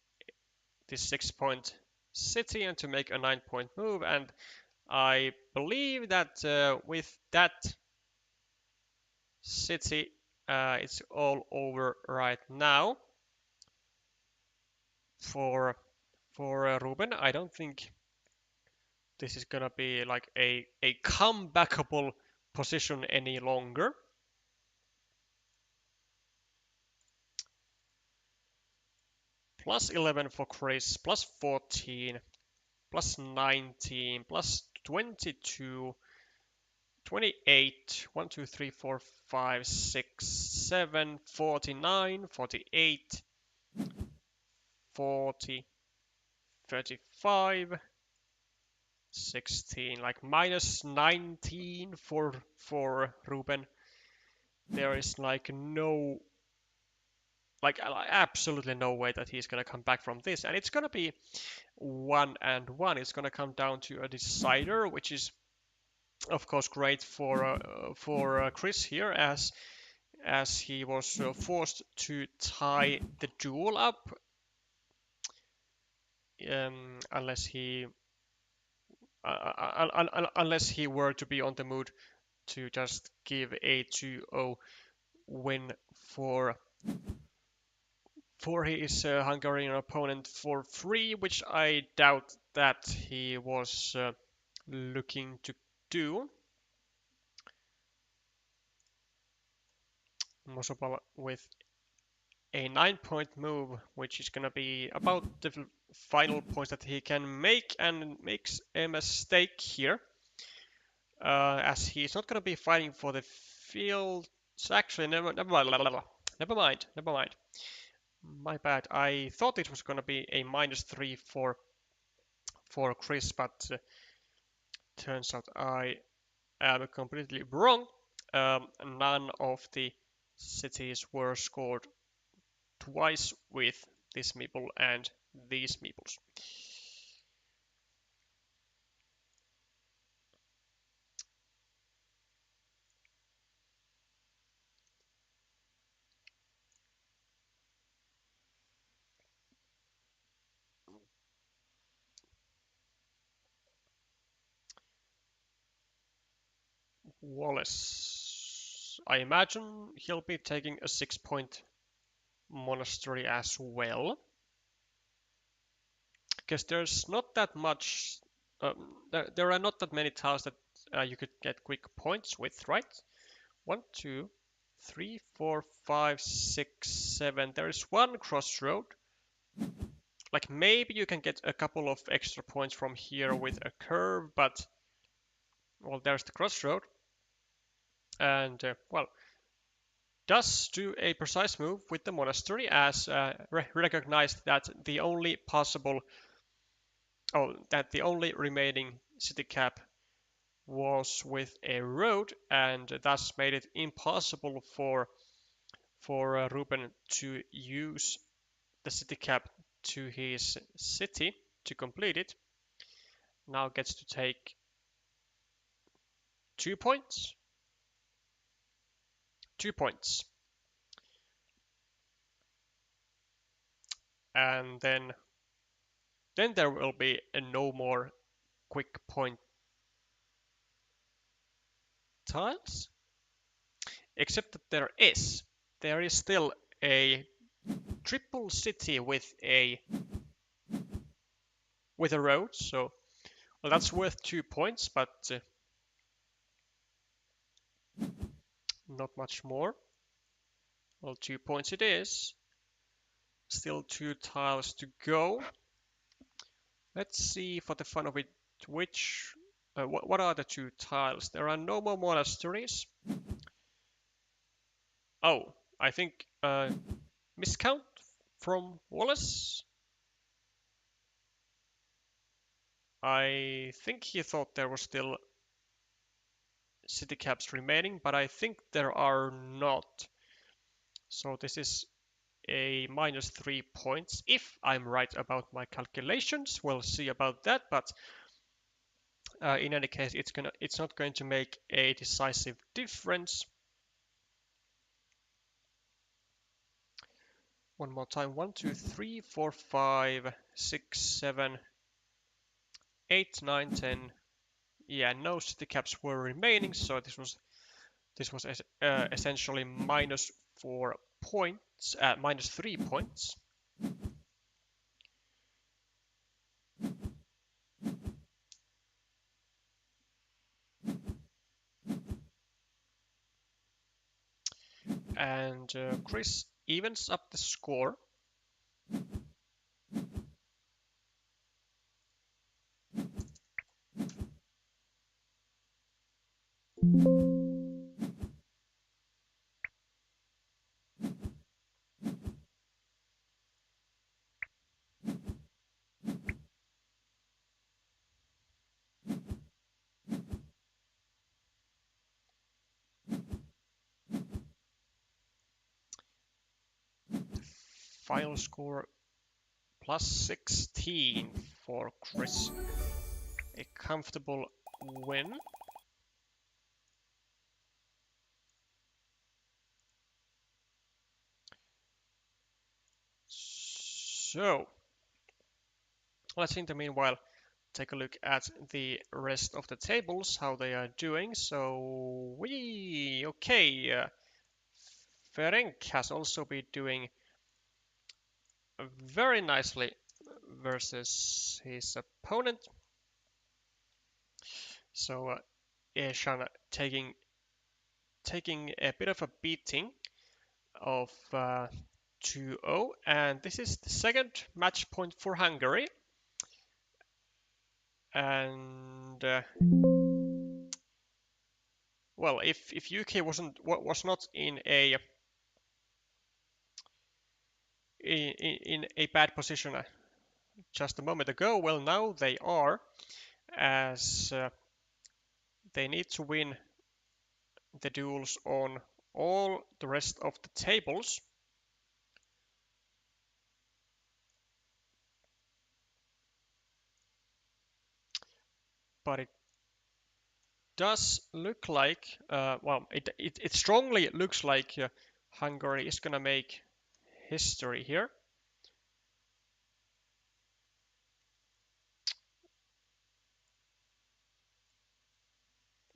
this 6-point city and to make a 9-point move. And I believe that with that city, it's all over right now for Ruben. I don't think this is gonna be like a comebackable position any longer. Plus 11 for Chris, plus 14, plus 19, plus 22, 28, 1, 2, 3, 4, 5, 6, 7, 49, 48, 40, 35, 16, like minus 19 for Ruben. There is like absolutely no way that he's gonna come back from this, and it's gonna be 1-1. It's gonna come down to a decider, which is of course great for Chris here, as he was forced to tie the duel up, unless he were to be on the mood to just give a 2-0 win for his Hungarian opponent for free, which I doubt that he was looking to do. Mosopal with a 9-point move, which is going to be about the final points that he can make, and makes a mistake here, as he's not going to be fighting for the field. So actually, never mind. My bad. I thought it was going to be a -3 for Chris, but turns out I am completely wrong. None of the cities were scored twice with this meeple and these meeples. Wallace. I imagine he'll be taking a 6-point monastery as well, because there's not that much. There are not that many tiles that you could get quick points with, right? 1, 2, 3, 4, 5, 6, 7. There is one crossroad. Like maybe you can get a couple of extra points from here with a curve, but well, there's the crossroad, and well, does do a precise move with the monastery, as recognized that the only remaining city cap was with a road, and thus made it impossible for Ruben to use the city cap to his city to complete it. Now gets to take 2 points. 2 points. And then there will be no more quick point tiles, except that there is still a triple city with a road, so well, that's worth 2 points, but not much more. Well, 2 points it is. Still 2 tiles to go. Let's see, for the fun of it, which what are the 2 tiles? There are no more monasteries. Oh, I think miscount from Wallace. I think he thought there was still city caps remaining, but I think there are not. So this is a -3 points, if I'm right about my calculations. We'll see about that, but in any case, it's not going to make a decisive difference. One more time. 1, 2, 3, 4, 5, 6, 7, 8, 9, 10. Yeah, no city caps were remaining, so this was essentially minus 4 points, minus 3 points. And Chris evens up the score. Final score plus 16 for Chris. A comfortable win. So, let's in the meanwhile take a look at the rest of the tables, how they are doing. So, Ferenc has also been doing very nicely versus his opponent. So, Eshan taking a bit of a beating of 2-0, and this is the second match point for Hungary. And well, if UK was not in a bad position just a moment ago, well, now they are, as they need to win the duels on all the rest of the tables. But it does look like, well, it strongly looks like Hungary is gonna make history here.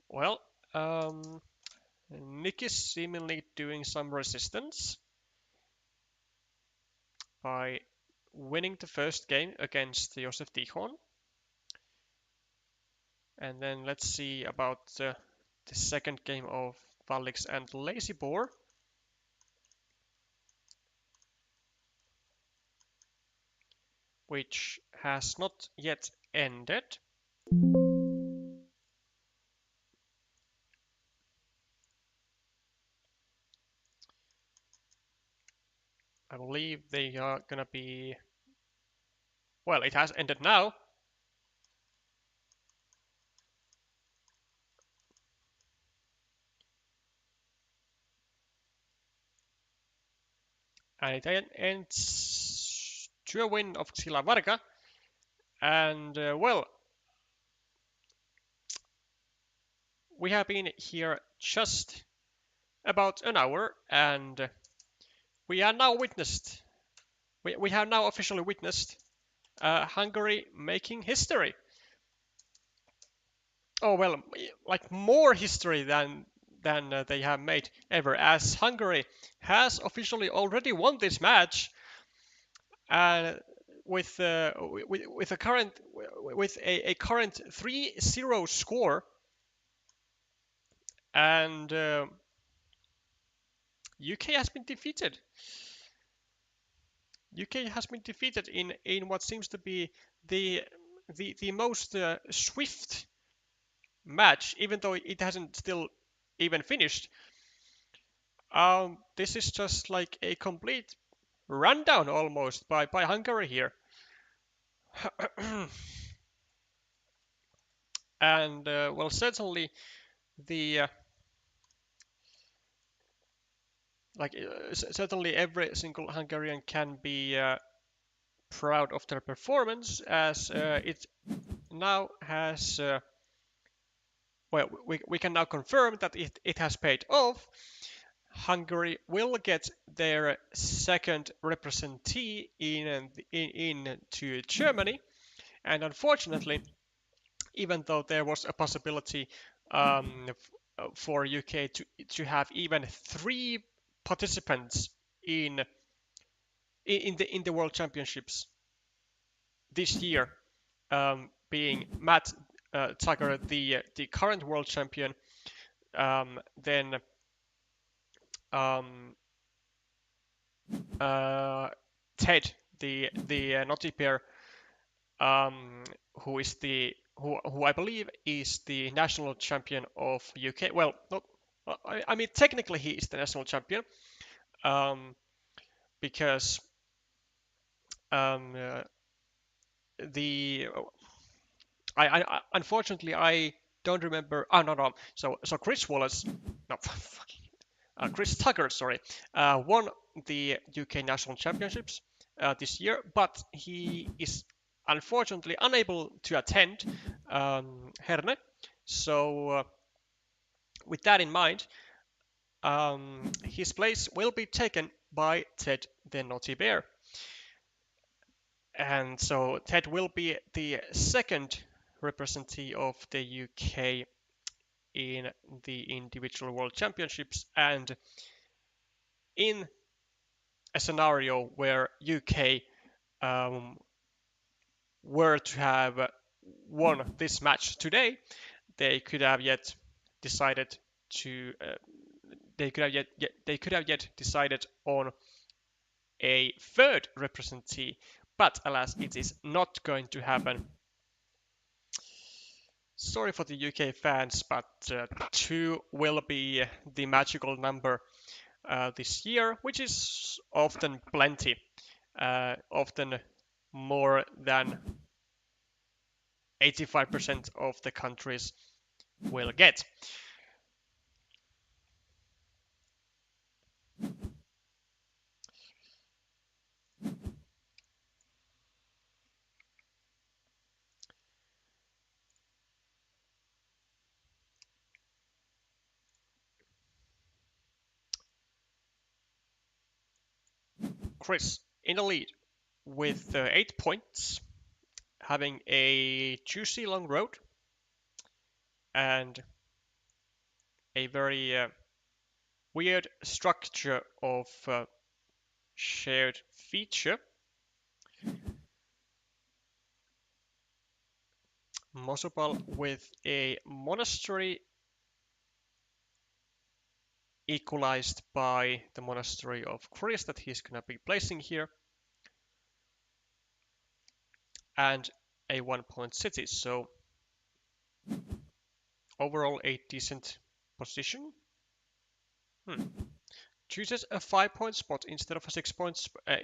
Well, Nick is seemingly doing some resistance by winning the first game against Josef Tichon. And then let's see about the second game of Valix and Lazy Boar. Which has not yet ended. I believe they are gonna be... Well, it has ended now. And it ends to a win of Sila Varga. And, well, we have been here just about an hour, and we are now witnessed. We have now officially witnessed Hungary making history. Oh, well, like more history than they have made ever, as Hungary has officially already won this match, and with a current 3-0 score, and UK has been defeated. UK has been defeated in what seems to be the most swift match, even though it hasn't still even finished. This is just like a complete rundown almost by Hungary here. And well, certainly the certainly every single Hungarian can be proud of their performance, as it now has well, we can now confirm that it has paid off. Hungary will get their second representee in to Germany, and unfortunately even though there was a possibility for UK to have even 3 participants in the World Championships this year, being Matt Tucker, the current world champion, then um, Ted, the naughty pair, who is who I believe is the national champion of UK. Well, not. I mean, technically he is the national champion, um, because um, the unfortunately I don't remember. Oh, no. So Chris Wallace, no, Chris Tucker, sorry, won the UK national championships this year, but he is unfortunately unable to attend Herne. So with that in mind, his place will be taken by Ted the Naughty Bear. And so Ted will be the second representative of the UK in the individual world championships, and in a scenario where UK were to have won this match today, they could have yet decided to they could have yet decided on a third representative, but alas, it is not going to happen. Sorry for the UK fans, but 2 will be the magical number this year, which is often plenty, often more than 85% of the countries will get. Chris in the lead with 8 points, having a juicy long road and a very weird structure of shared feature. Mosopal with a monastery equalized by the monastery of Chris that he's going to be placing here, and a 1-point city. So overall a decent position. Chooses a 5-point spot instead of a 6-point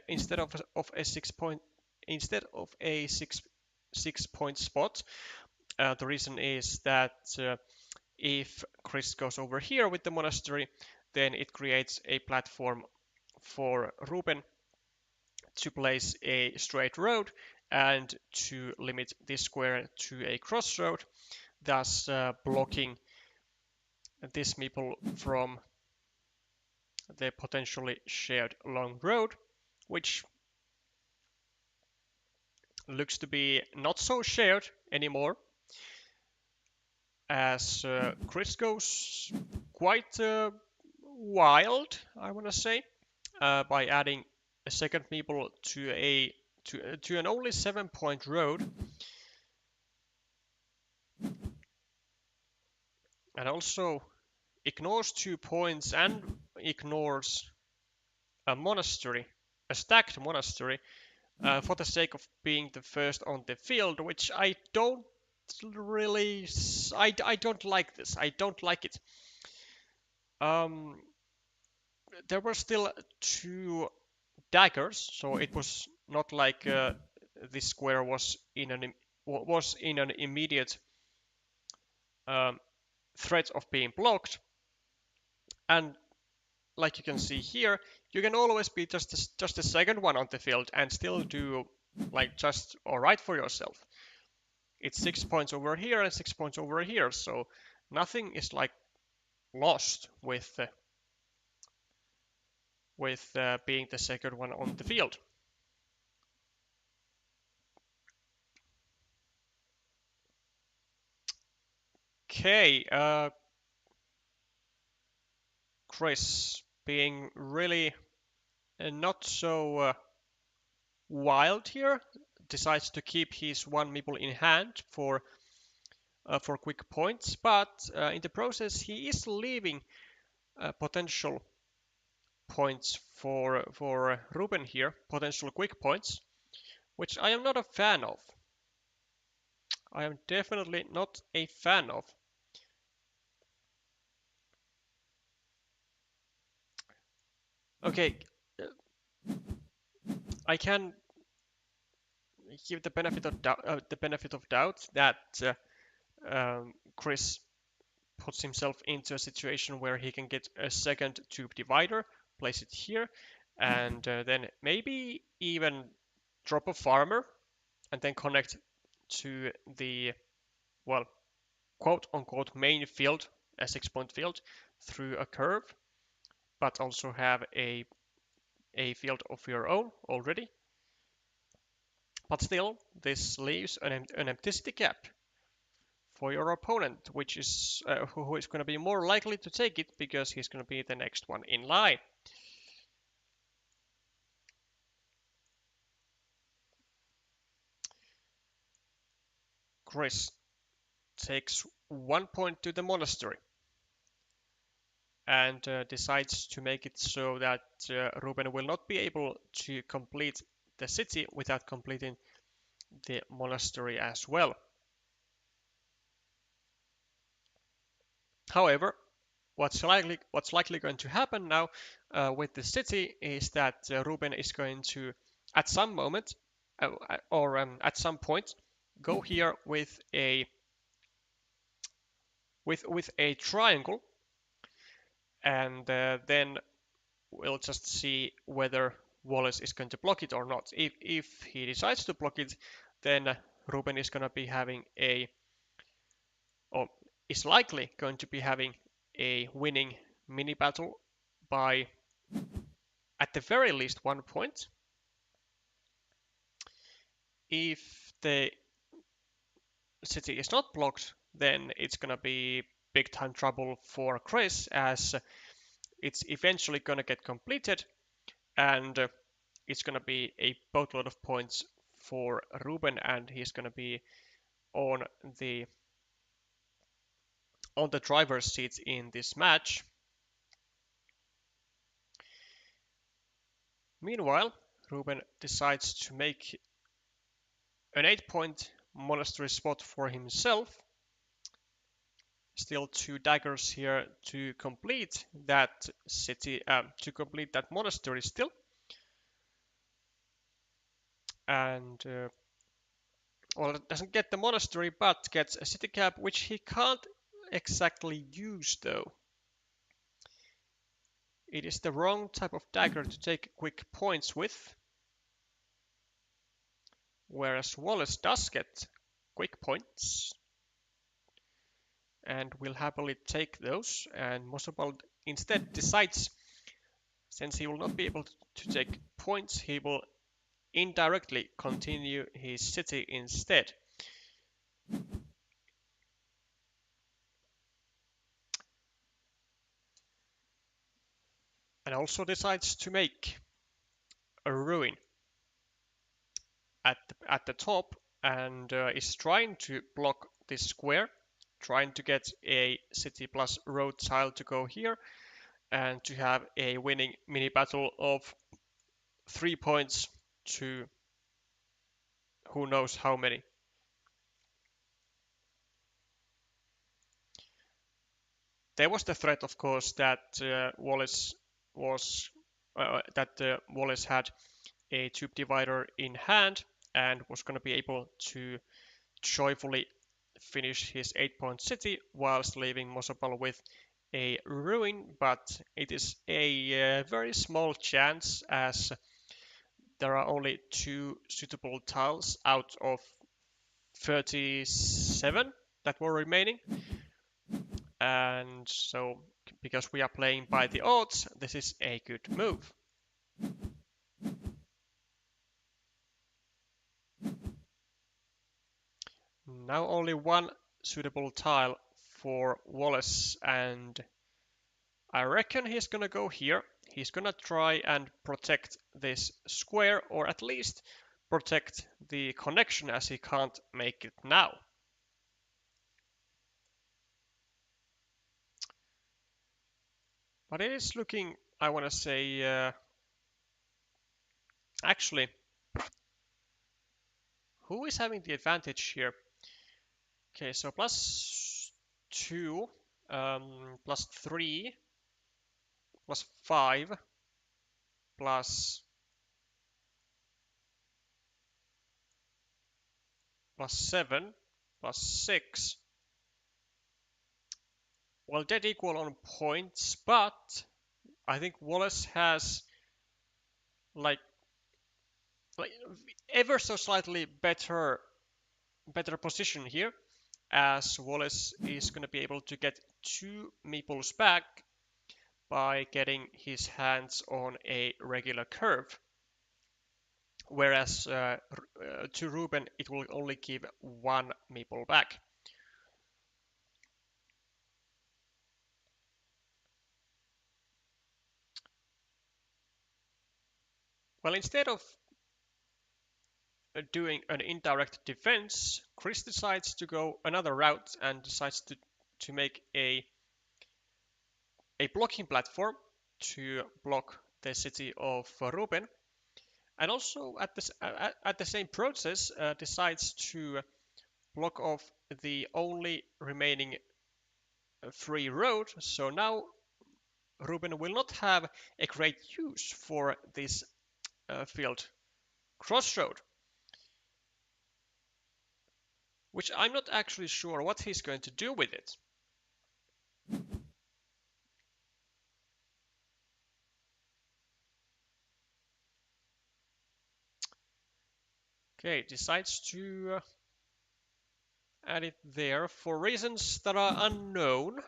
instead of a 6-point instead of a 6-point spot. The reason is that if Chris goes over here with the monastery, then it creates a platform for Ruben to place a straight road and to limit this square to a crossroad, thus blocking this meeple from the potentially shared long road, which looks to be not so shared anymore, as Chris goes quite wild, I want to say, by adding a second meeple to an only 7-point road, and also ignores 2 points and ignores a monastery, a stacked monastery, for the sake of being the first on the field, which I don't really, I don't like this. I don't like it. There were still 2 daggers, so it was not like this square was in an immediate threat of being blocked. And like you can see here, you can always be just the second one on the field and still do like just all right for yourself. It's 6 points over here and 6 points over here, so nothing is like lost with being the second one on the field. Okay, Chris being really not so wild here, decides to keep his one meeple in hand for quick points, but in the process he is leaving potential points for Ruben here, potential quick points, which I am not a fan of. I am definitely not a fan of. Okay, I can give the benefit of doubt that Chris puts himself into a situation where he can get a second tube divider, place it here, and then maybe even drop a farmer and then connect to the, well, quote unquote main field, a 6-point field, through a curve, but also have a field of your own already. But still, this leaves an empty city gap for your opponent, which is who is going to be more likely to take it because he's going to be the next one in line. Chris takes 1 point to the monastery and decides to make it so that Ruben will not be able to complete the city without completing the monastery as well. However, what's likely going to happen now with the city is that Ruben is going to, at some moment or at some point, go here with a triangle, and then we'll just see whether Wallace is going to block it or not. If he decides to block it, then Ruben is going to be having or is likely going to be having a winning mini battle by at the very least 1 point. If the city is not blocked, then it's going to be big time trouble for Chris, as it's eventually going to get completed, and it's going to be a boatload of points for Ruben, and he's going to be on the driver's seat in this match. Meanwhile, Ruben decides to make an 8-point monastery spot for himself. Still 2 daggers here to complete that city, to complete that monastery still. And well, it doesn't get the monastery, but gets a city cap, which he can't exactly use though. It is the wrong type of dagger to take quick points with, whereas Wallace does get quick points and will happily take those, and Mosabald instead decides, since he will not be able to take points, he will indirectly continue his city instead. And also decides to make a ruin at the top, and is trying to block this square, trying to get a city plus road tile to go here, and to have a winning mini battle of 3 points to who knows how many. There was the threat, of course, that Wallace had a tube divider in hand and was going to be able to joyfully finish his 8-point city whilst leaving Mosopal with a ruin, but it is a very small chance, as there are only 2 suitable tiles out of 37 that were remaining. And so, because we are playing by the odds, this is a good move. Now only 1 suitable tile for Wallace, and I reckon he's gonna go here. He's gonna try and protect this square, or at least protect the connection, as he can't make it now. But it is looking, I want to say, actually, who is having the advantage here? Okay, so +2, +3, +5, plus +7, +6. Well, dead equal on points, but I think Wallace has like like ever so slightly better position here, as Wallace is going to be able to get 2 meeples back by getting his hands on a regular curve, whereas to Ruben it will only give 1 meeple back. Well, instead of doing an indirect defense, Chris decides to go another route and decides to make a blocking platform to block the city of Ruben, and also at the same process decides to block off the only remaining free road. So now Ruben will not have a great use for this field crossroad, which I'm not actually sure what he's going to do with it. Okay, decides to add it there for reasons that are unknown.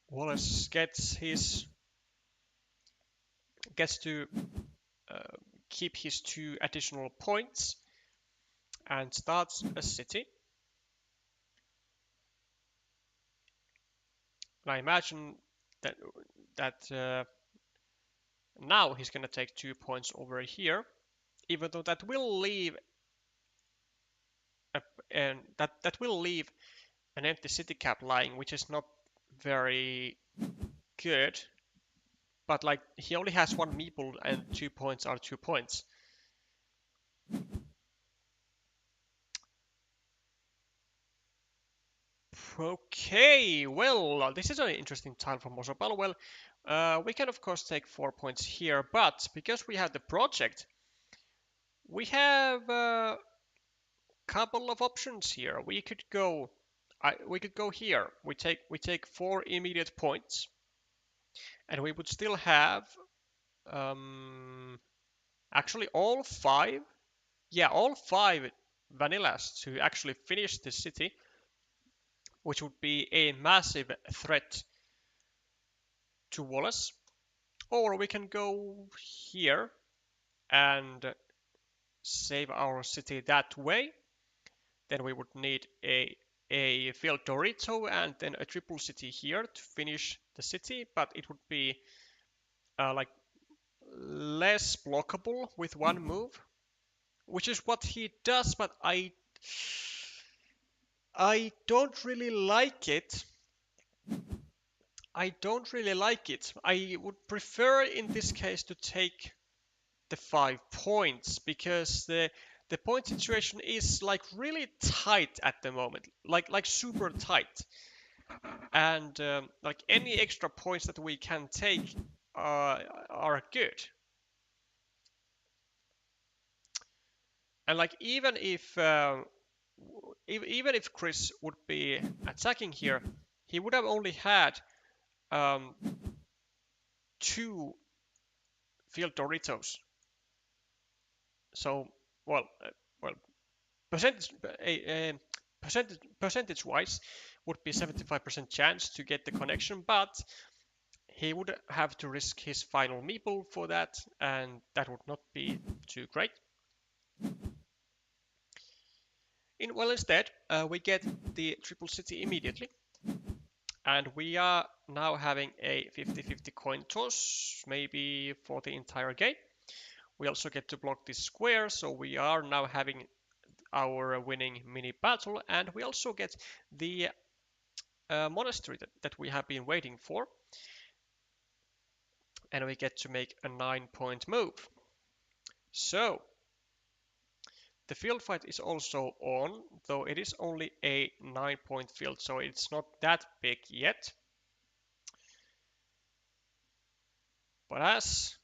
Wallace gets to keep his 2 additional points and starts a city. And I imagine that now he's going to take 2 points over here, even though that will leave that will leave an empty city cap lying, which is not very good. But like, he only has 1 meeple and 2 points are 2 points. Okay, well, this is an interesting tile from Mosopal. Well, we can of course take 4 points here, but because we have the project, we have a couple of options here. We could go here. We take 4 immediate points, and we would still have actually all 5. Yeah, all 5 vanillas to actually finish the city, which would be a massive threat to Wallace. Or we can go here and save our city that way. Then we would need a field Dorito and then a triple city here to finish the city, but it would be like less blockable with 1 move, which is what he does, but I don't really like it. I don't really like it. I would prefer in this case to take the 5 points, because the point situation is like really tight at the moment, like super tight, and like any extra points that we can take are good. And like, even if Chris would be attacking here, he would have only had 2 field Doritos. So, well, percentage wise would be 75% chance to get the connection, but he would have to risk his final meeple for that, and that would not be too great. instead, we get the triple city immediately. And we are now having a 50-50 coin toss, maybe for the entire game. We also get to block this square, so we are now having our winning mini battle, and we also get the monastery that we have been waiting for. And we get to make a 9-point move. So, the field fight is also on, though it is only a 9-point field, so it's not that big yet. But as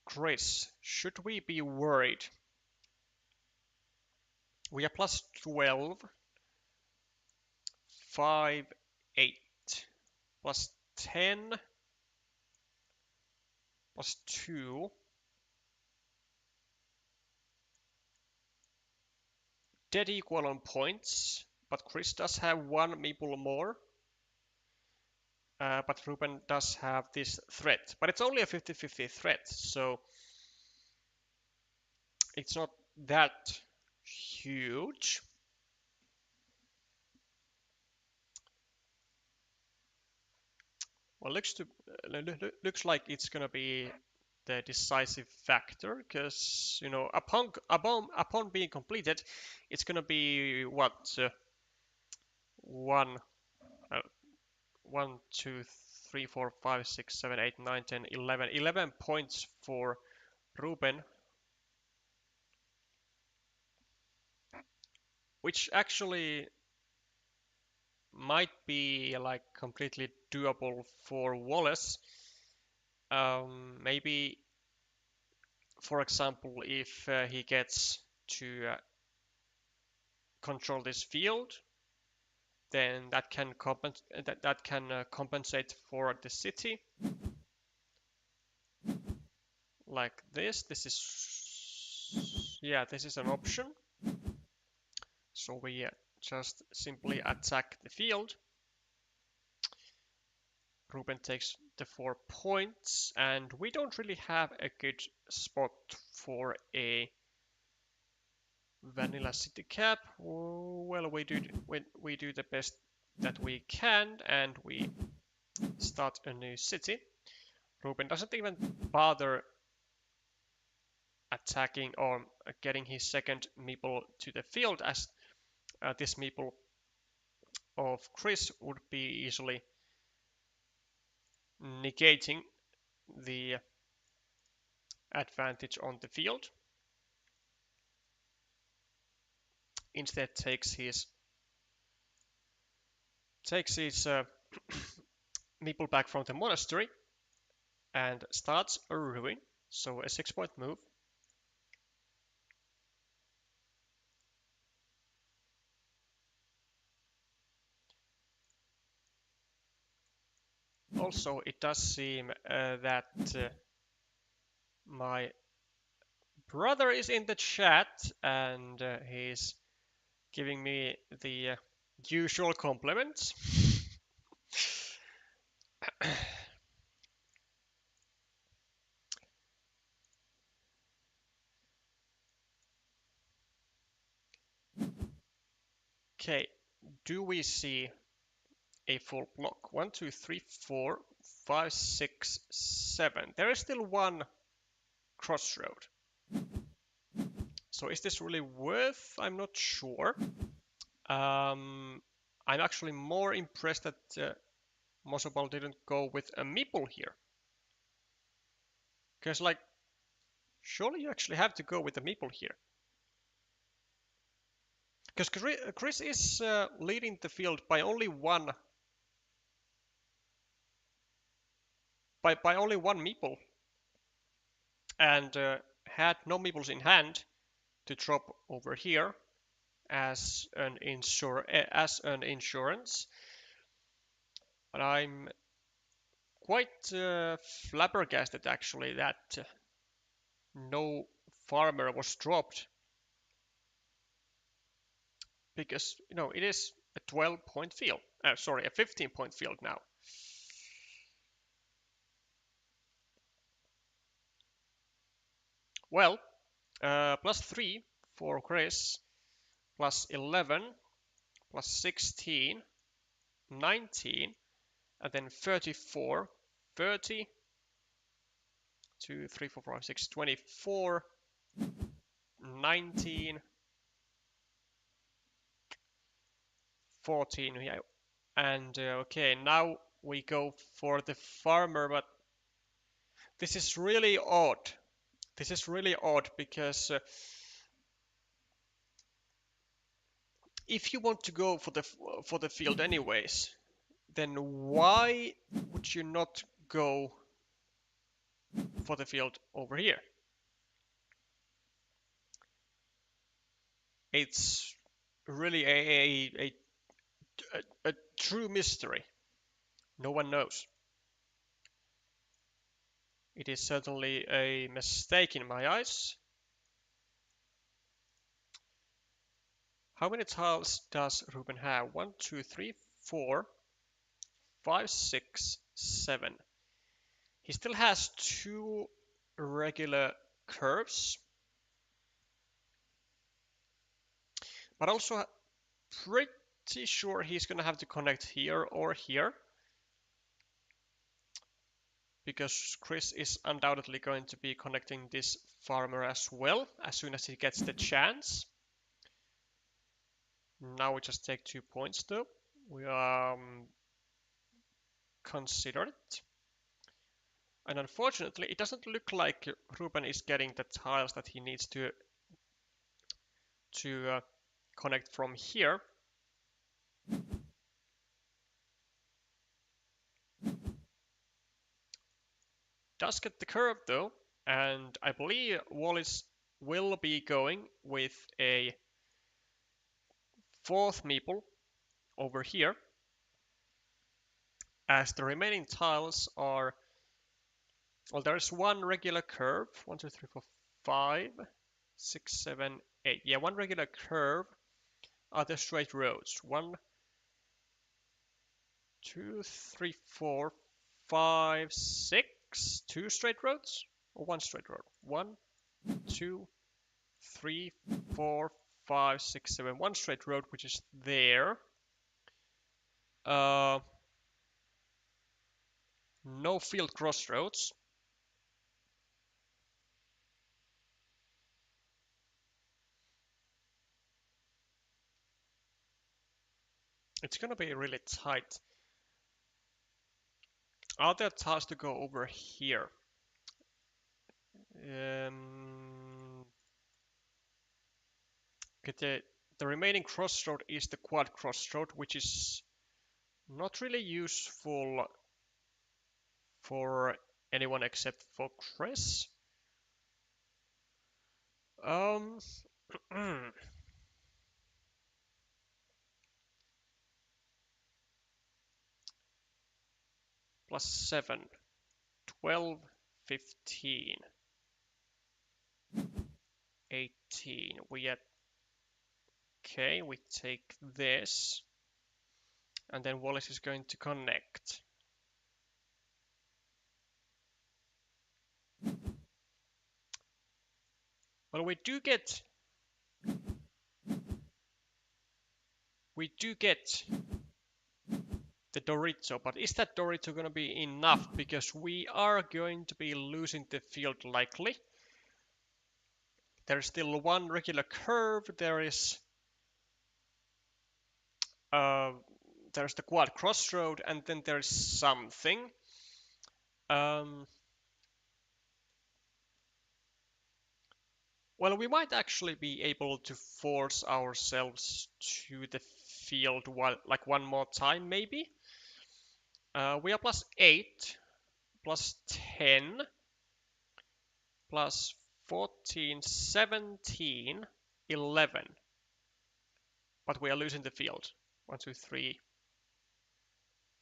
Chris, should we be worried? We are plus 12, 5, 8, plus 10, plus 2, dead equal on points, but Chris does have one meeple more. But Ruben does have this threat, but it's only a 50-50 threat, so it's not that huge. Well, looks like it's gonna be the decisive factor, because upon being completed, it's gonna be what one, uh, 1, 2, 3, 4, 5, 6, 7, 8, 9, 10, 11, 11 points for Ruben, which actually might be like completely doable for Wallace. Maybe, for example, if he gets to control this field, then that can compensate for the city, like this. This is an option. So we just simply attack the field. Ruben takes the 4 points, and we don't really have a good spot for a vanilla city cap. Well, we do the best that we can, and we start a new city. Ruben doesn't even bother attacking or getting his second meeple to the field, as this meeple of Chris would be easily negating the advantage on the field. Instead takes his meeple back from the monastery and starts a ruin, so a 6-point move. Also, it does seem that my brother is in the chat, and he's giving me the usual compliments. Okay, do we see a full block? 1, 2, 3, 4, 5, 6, 7. There is still one crossroad. So is this really worth? I'm not sure. I'm actually more impressed that Mosopal didn't go with a meeple here. Because, like, surely you actually have to go with a meeple here. Because Chris is leading the field by only one meeple, and had no meeples in hand to drop over here as an insurance. But I'm quite flabbergasted actually that no farmer was dropped, because it is a 12-point field. Sorry, a 15-point field now. Well, plus 3 for Chris. plus 11 plus 16, 19, and then 34, 30, 2, 3, 4, 5, 6, 24, 19, 14. Yeah. And okay, now we go for the farmer, but this is really odd. This is really odd because if you want to go for the field anyways, then why would you not go for the field over here? It's really a true mystery. No one knows. It is certainly a mistake in my eyes. How many tiles does Ruben have? 1, 2, 3, 4, 5, 6, 7. He still has 2 regular curves, but also pretty sure he's gonna have to connect here or here, because Chris is undoubtedly going to be connecting this farmer as well as soon as he gets the chance. Now we just take 2 points though. We considered it. And unfortunately, it doesn't look like Ruben is getting the tiles that he needs to connect from here. Does get the curve though, and I believe Wallis will be going with a 4th meeple over here, as the remaining tiles are, well, there's 1 regular curve, 1, 2, 3, 4, 5, 6, 7, 8. Yeah, 1 regular curve, other straight roads. 1, 2, 3, 4, 5, 6. 2 straight roads or 1 straight road? 1, 2, 3, 4, 5, 6, 7. 1 straight road, which is there. No field crossroads. It's gonna be really tight. Are there tiles to go over here? The remaining crossroad is the quad crossroad, which is not really useful for anyone except for Chris. Plus 7, 12, 15, 18. Okay, we take this, and then Wallace is going to connect. Well, we do get the Dorito, but is that Dorito going to be enough? Because we are going to be losing the field likely. There's still 1 regular curve. There's the quad crossroad, and then there's something. Well, we might actually be able to force ourselves to the field like 1 more time, maybe. We are plus 8, plus 10, plus 14, 17, 11. But we are losing the field. 1, 2, 3.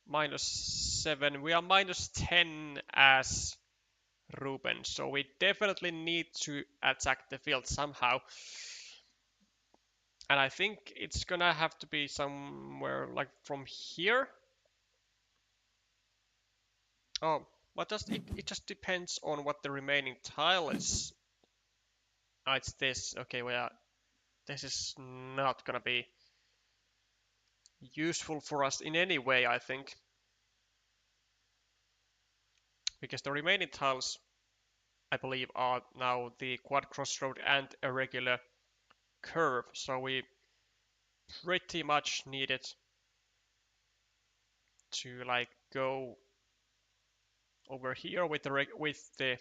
Minus 7. We are minus 10 as Ruben. So we definitely need to attack the field somehow. And I think it's gonna have to be somewhere like from here. Oh, what does it just depends on what the remaining tile is. Ah, it's this. Okay, we are. This is not gonna be useful for us in any way, I think. Because the remaining tiles, I believe, are now the quad crossroad and a regular curve. So we pretty much needed to like go over here with the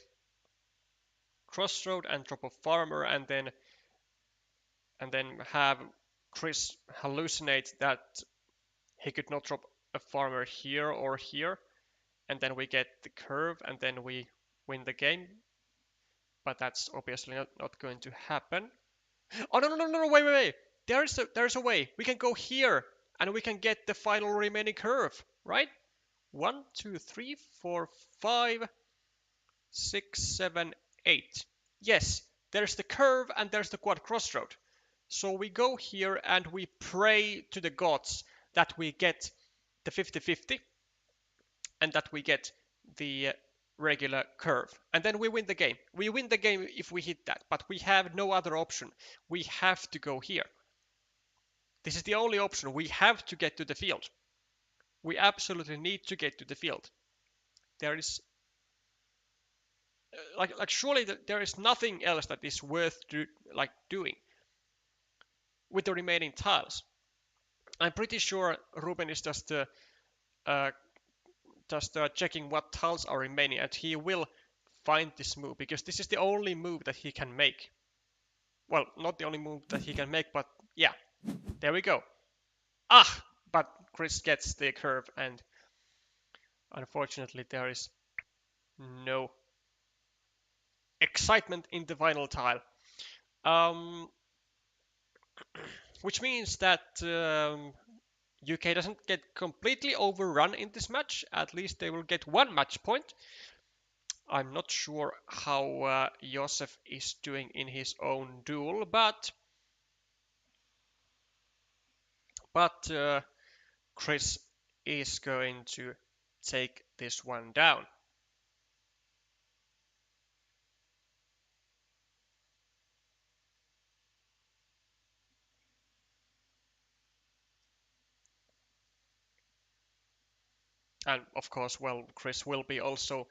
crossroad and drop a farmer, and then have Chris hallucinate that he could not drop a farmer here or here, and then we get the curve, and then we win the game. But that's obviously not going to happen. Oh, no, no, no, no, wait, wait, wait. There's a way. We can go here, and we can get the final remaining curve, right? 1, 2, 3, 4, 5, 6, 7, 8. Yes, there's the curve and there's the quad crossroad. So we go here and we pray to the gods that we get the 50-50 and that we get the regular curve. And then we win the game. We win the game if we hit that, but we have no other option. We have to go here. This is the only option. We have to get to the field. We absolutely need to get to the field. There is like surely there is nothing else that is worth doing with the remaining tiles. I'm pretty sure Ruben is uh, just checking what tiles are remaining, and he will find this move because this is the only move that he can make. Well, not the only move that he can make, but yeah, there we go. Ah, but Chris gets the curve, and unfortunately there is no excitement in the final tile. Which means that UK doesn't get completely overrun in this match. At least they will get one match point. I'm not sure how Josef is doing in his own duel, but Chris is going to take this one down. And of course, well, Chris will be also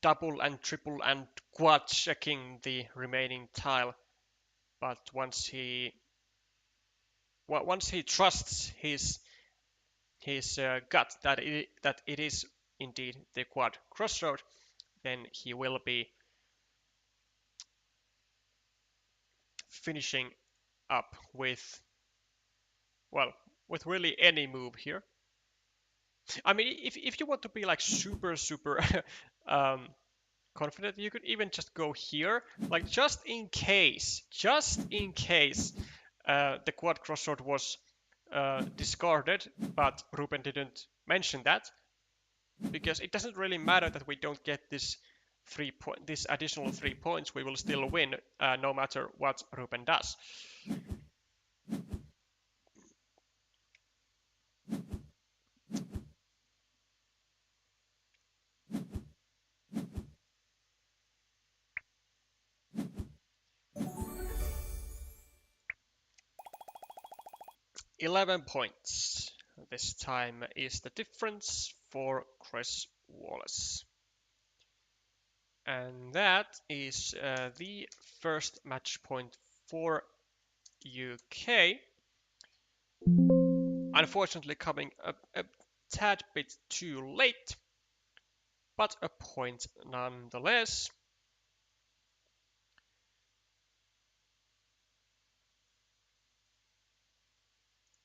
double and triple and quad checking the remaining tile. But once he trusts his gut that it is indeed the quad crossroad, then he will be finishing up with, well, with really any move here. I mean, if you want to be like super um, confident, you could even just go here, like just in case the quad crossroad was discarded, but Ruben didn't mention that, because it doesn't really matter that we don't get this this additional 3 points. We will still win no matter what Ruben does. 11 points this time is the difference for Chris Wallace. And that is the first match point for UK. Unfortunately, coming a tad bit too late, but a point nonetheless.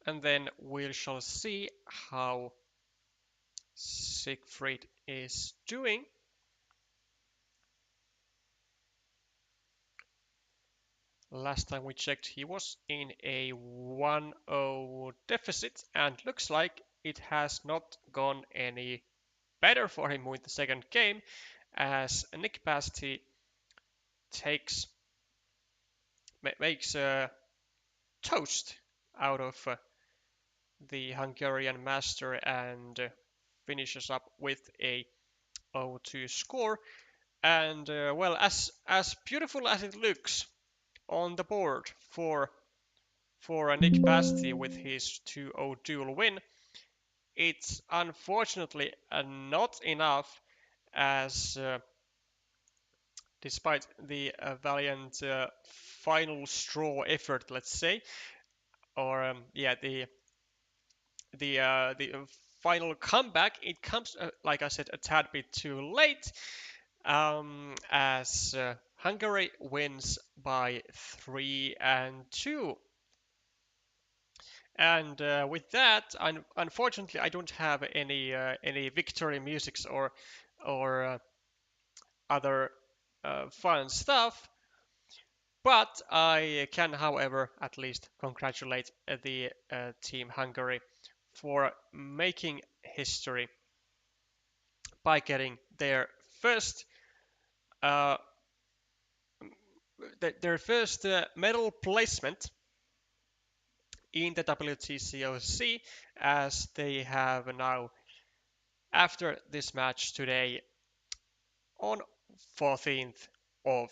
And then we shall see how Siegfried is doing. Last time we checked, he was in a 1-0 deficit, and looks like it has not gone any better for him with the second game, as Nick Basti makes a toast out of the Hungarian master and finishes up with a 0-2 score. And well, as beautiful as it looks on the board for for Nick Basti with his 2-0 duel win. It's unfortunately not enough, as despite the valiant final straw effort, let's say, or yeah, the final comeback, it comes, like I said, a tad bit too late, as Hungary wins by 3-2. And with that, unfortunately, I don't have any victory musics or other fun stuff. But I can, however, at least congratulate the Team Hungary for making history by getting uh, their first medal placement in the WTCOC, as they have now, after this match today on 14th of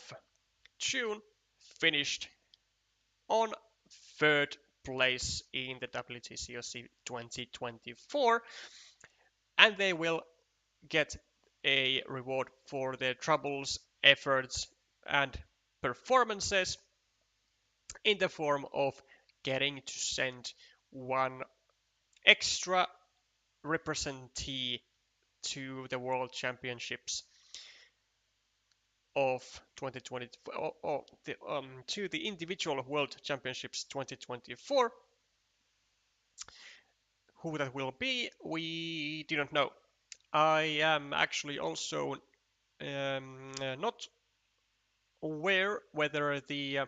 June, finished on third place in the WTCOC 2024, and they will get a reward for their troubles, efforts, and performances in the form of getting to send one extra representee to the World Championships of 2020, to the individual World Championships 2024. Who that will be, we do not know. I am actually also not aware whether the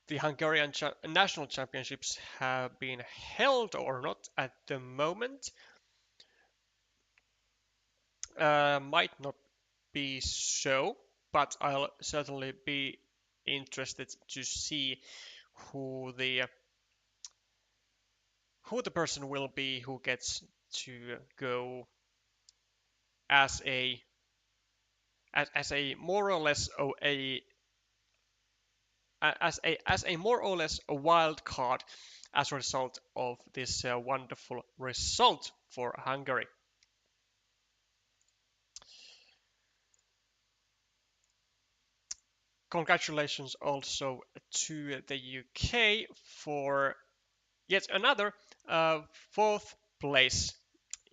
Hungarian national championships have been held or not at the moment. Might not be so, but I'll certainly be interested to see who the who the person will be who gets to go as a more or less as a more or less a wild card as a result of this wonderful result for Hungary. Congratulations also to the UK for yet another fourth place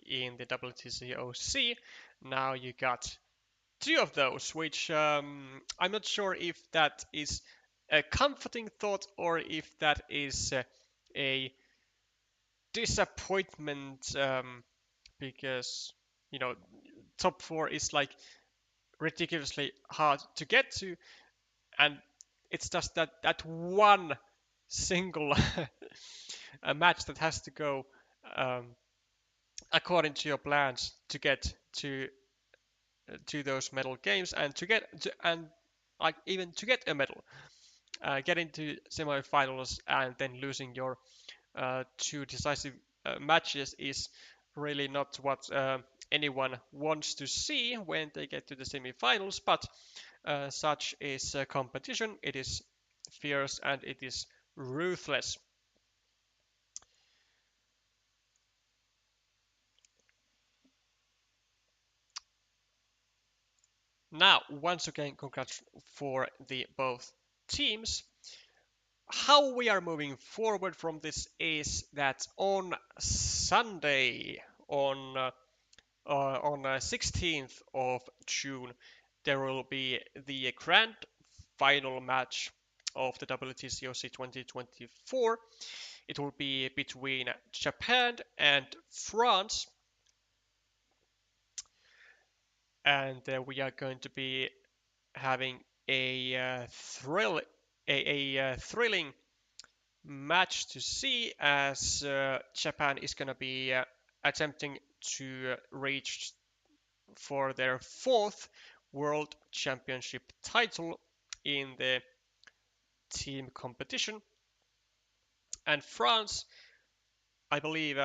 in the WTCOC. Now you got two of those, which I'm not sure if that is a comforting thought or if that is a disappointment, because you know top four is like ridiculously hard to get to, and it's just that one single a match that has to go um, according to your plans to get to those medal games and to get to, and like even to get a medal, getting to semi-finals and then losing your two decisive matches is really not what anyone wants to see when they get to the semi-finals. But such is competition. It is fierce and it is ruthless. Now, once again, congrats for the both teams. How we are moving forward from this is that on Sunday, on 16th of June, there will be the grand final match of the WTCOC 2024. It will be between Japan and France, and we are going to be having a thrilling match to see, as Japan is going to be attempting to reach for their fourth World Championship title in the team competition, and France, I believe,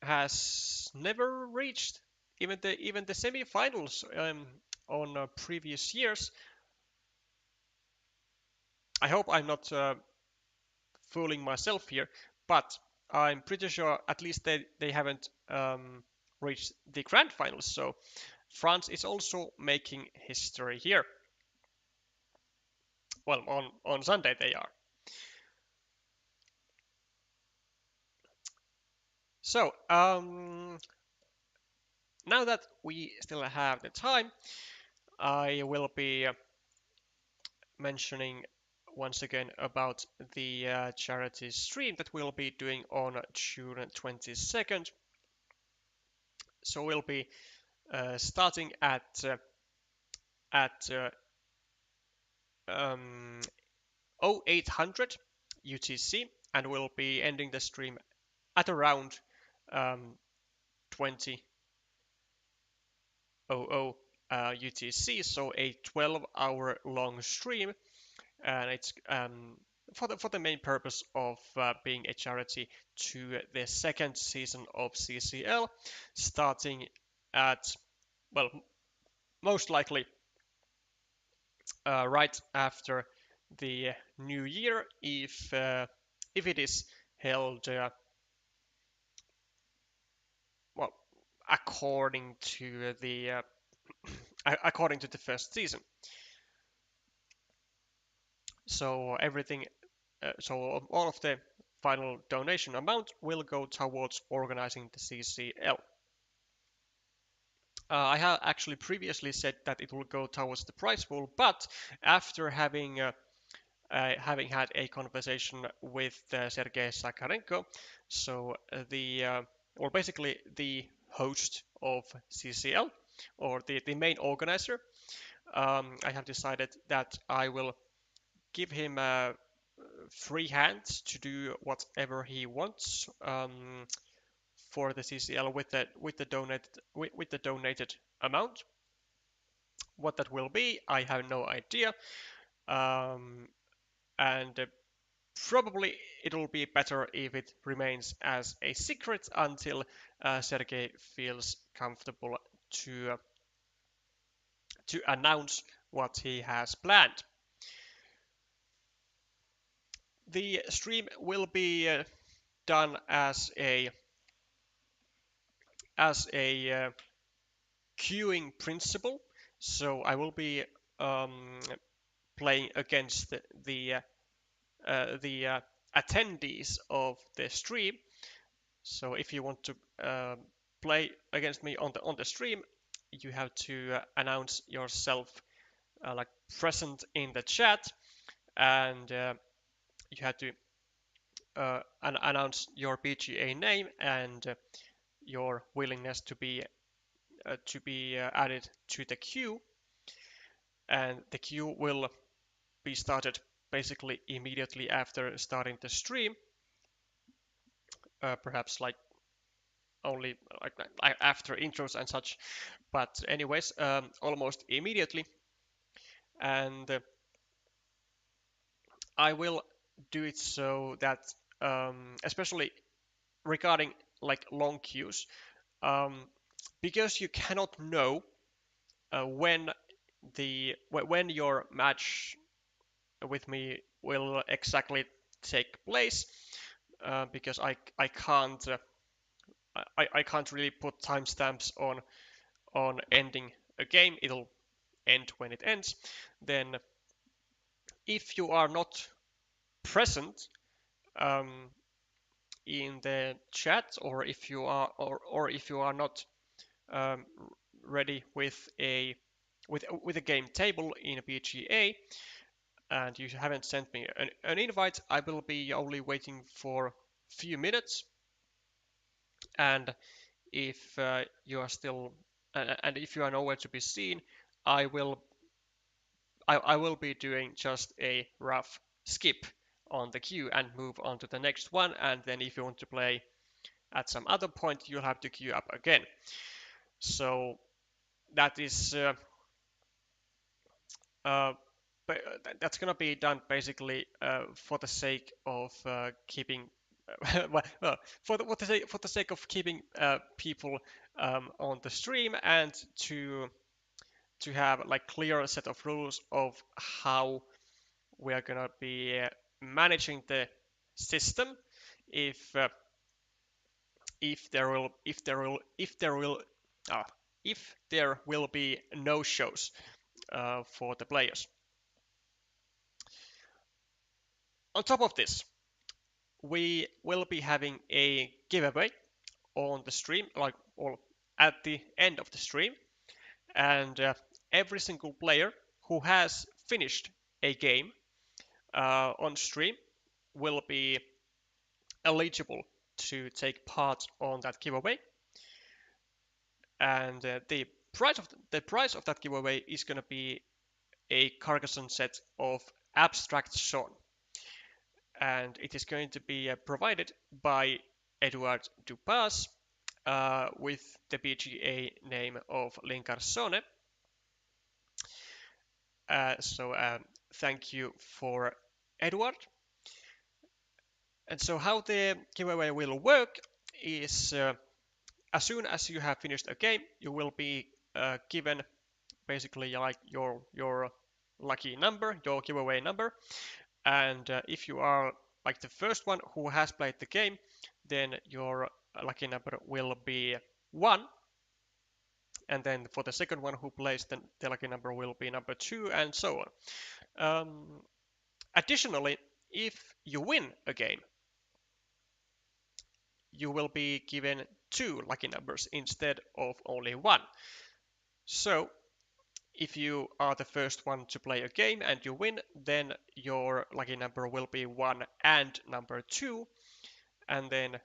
has never reached even the semi-finals on previous years. I hope I'm not fooling myself here, but I'm pretty sure at least they haven't reached the grand finals. So France is also making history here. Well, on Sunday they are. So now that we still have the time, I will be mentioning once again about the charity stream that we'll be doing on June 22nd. So we'll be starting at um, 0800 UTC, and we'll be ending the stream at around 2000 UTC, so a 12-hour long stream, and it's for the main purpose of being a charity to the second season of CCL, starting at, well, most likely right after the new year, if it is held well according to the according to the first season. So everything, so all of the final donation amount will go towards organizing the CCL. I have actually previously said that it will go towards the prize pool, but after having had a conversation with Sergei Sakharenko, so or basically the host of CCL, or the main organizer, I have decided that I will give him free hands to do whatever he wants for the CCL with the donated amount. What that will be, I have no idea, and probably it'll be better if it remains as a secret until Sergey feels comfortable to announce what he has planned. The stream will be done as a queuing principle. So I will be um, playing against the attendees of the stream. So if you want to play against me on the stream, you have to announce yourself like present in the chat, and you have to announce your PGA name and your willingness to be added to the queue, and the queue will be started basically immediately after starting the stream, perhaps like only like after intros and such, but anyways, almost immediately, and I will do it so that especially regarding like long queues, um, because you cannot know when your match with me will exactly take place, because I can't I can't really put timestamps on ending a game. It'll end when it ends. Then if you are not present um, in the chat, or if you are not um, ready with a game table in a PGA, and you haven't sent me an invite, I will be only waiting for a few minutes, and if you are still and if you are nowhere to be seen, I will I will be doing just a rough skip on the queue and move on to the next one, and then if you want to play at some other point, you'll have to queue up again. So that is uh, that's gonna be done basically for the sake of keeping well, for the sake of keeping people on the stream, and to have like clear set of rules of how we are gonna be managing the system if if there will if there will if there will if there will be no shows for the players. On top of this, we will be having a giveaway on the stream, like or at the end of the stream, and every single player who has finished a game on stream will be eligible to take part on that giveaway. And the price of that giveaway is going to be a Carcassonne set of abstract Sean, and it is going to be provided by Eduard Dupas with the BGA name of Linkarsone. So thank you for Eduard. And so how the giveaway will work is as soon as you have finished a game, you will be given basically like your lucky number, your giveaway number. And if you are like the first one who has played the game, then your lucky number will be 1. And then for the second one who plays, then the lucky number will be number 2, and so on. Additionally, if you win a game, you will be given 2 lucky numbers instead of only 1. So if you are the first one to play a game and you win, then your lucky number will be 1 and number 2. And then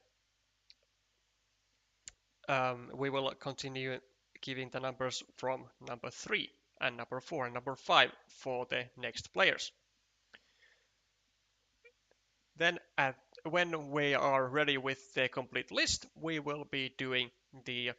we will continue giving the numbers from number 3 and number 4 and number 5 for the next players. Then when we are ready with the complete list, we will be doing the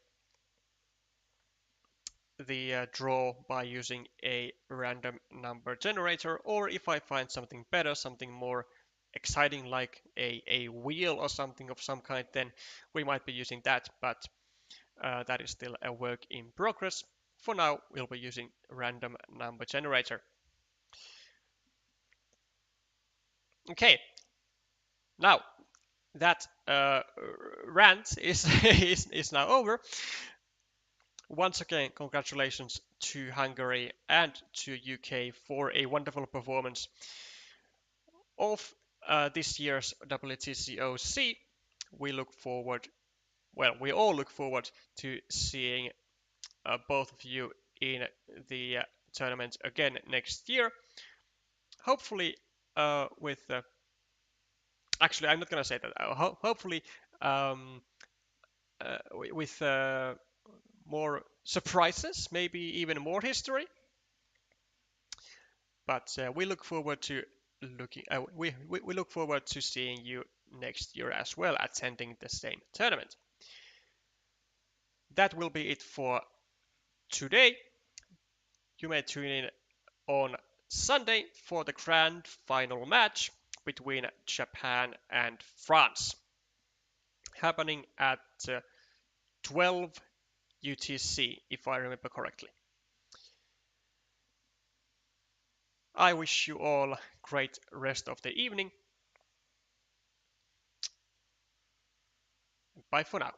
draw by using a random number generator, or if I find something better, something more exciting like a wheel or something of some kind, then we might be using that, but that is still a work in progress. For now, we'll be using random number generator. Okay, now that rant is, is now over. Once again, congratulations to Hungary and to UK for a wonderful performance of this year's WTCOC. We look forward, well, we all look forward to seeing both of you in the tournament again next year. Hopefully, with actually, I'm not gonna say that. Hopefully, with more surprises, maybe even more history. But we look forward to we look forward to seeing you next year as well, attending the same tournament. That will be it for today. You may tune in on Sunday for the grand final match between Japan and France, happening at 12 UTC, if I remember correctly. I wish you all great rest of the evening. Bye for now.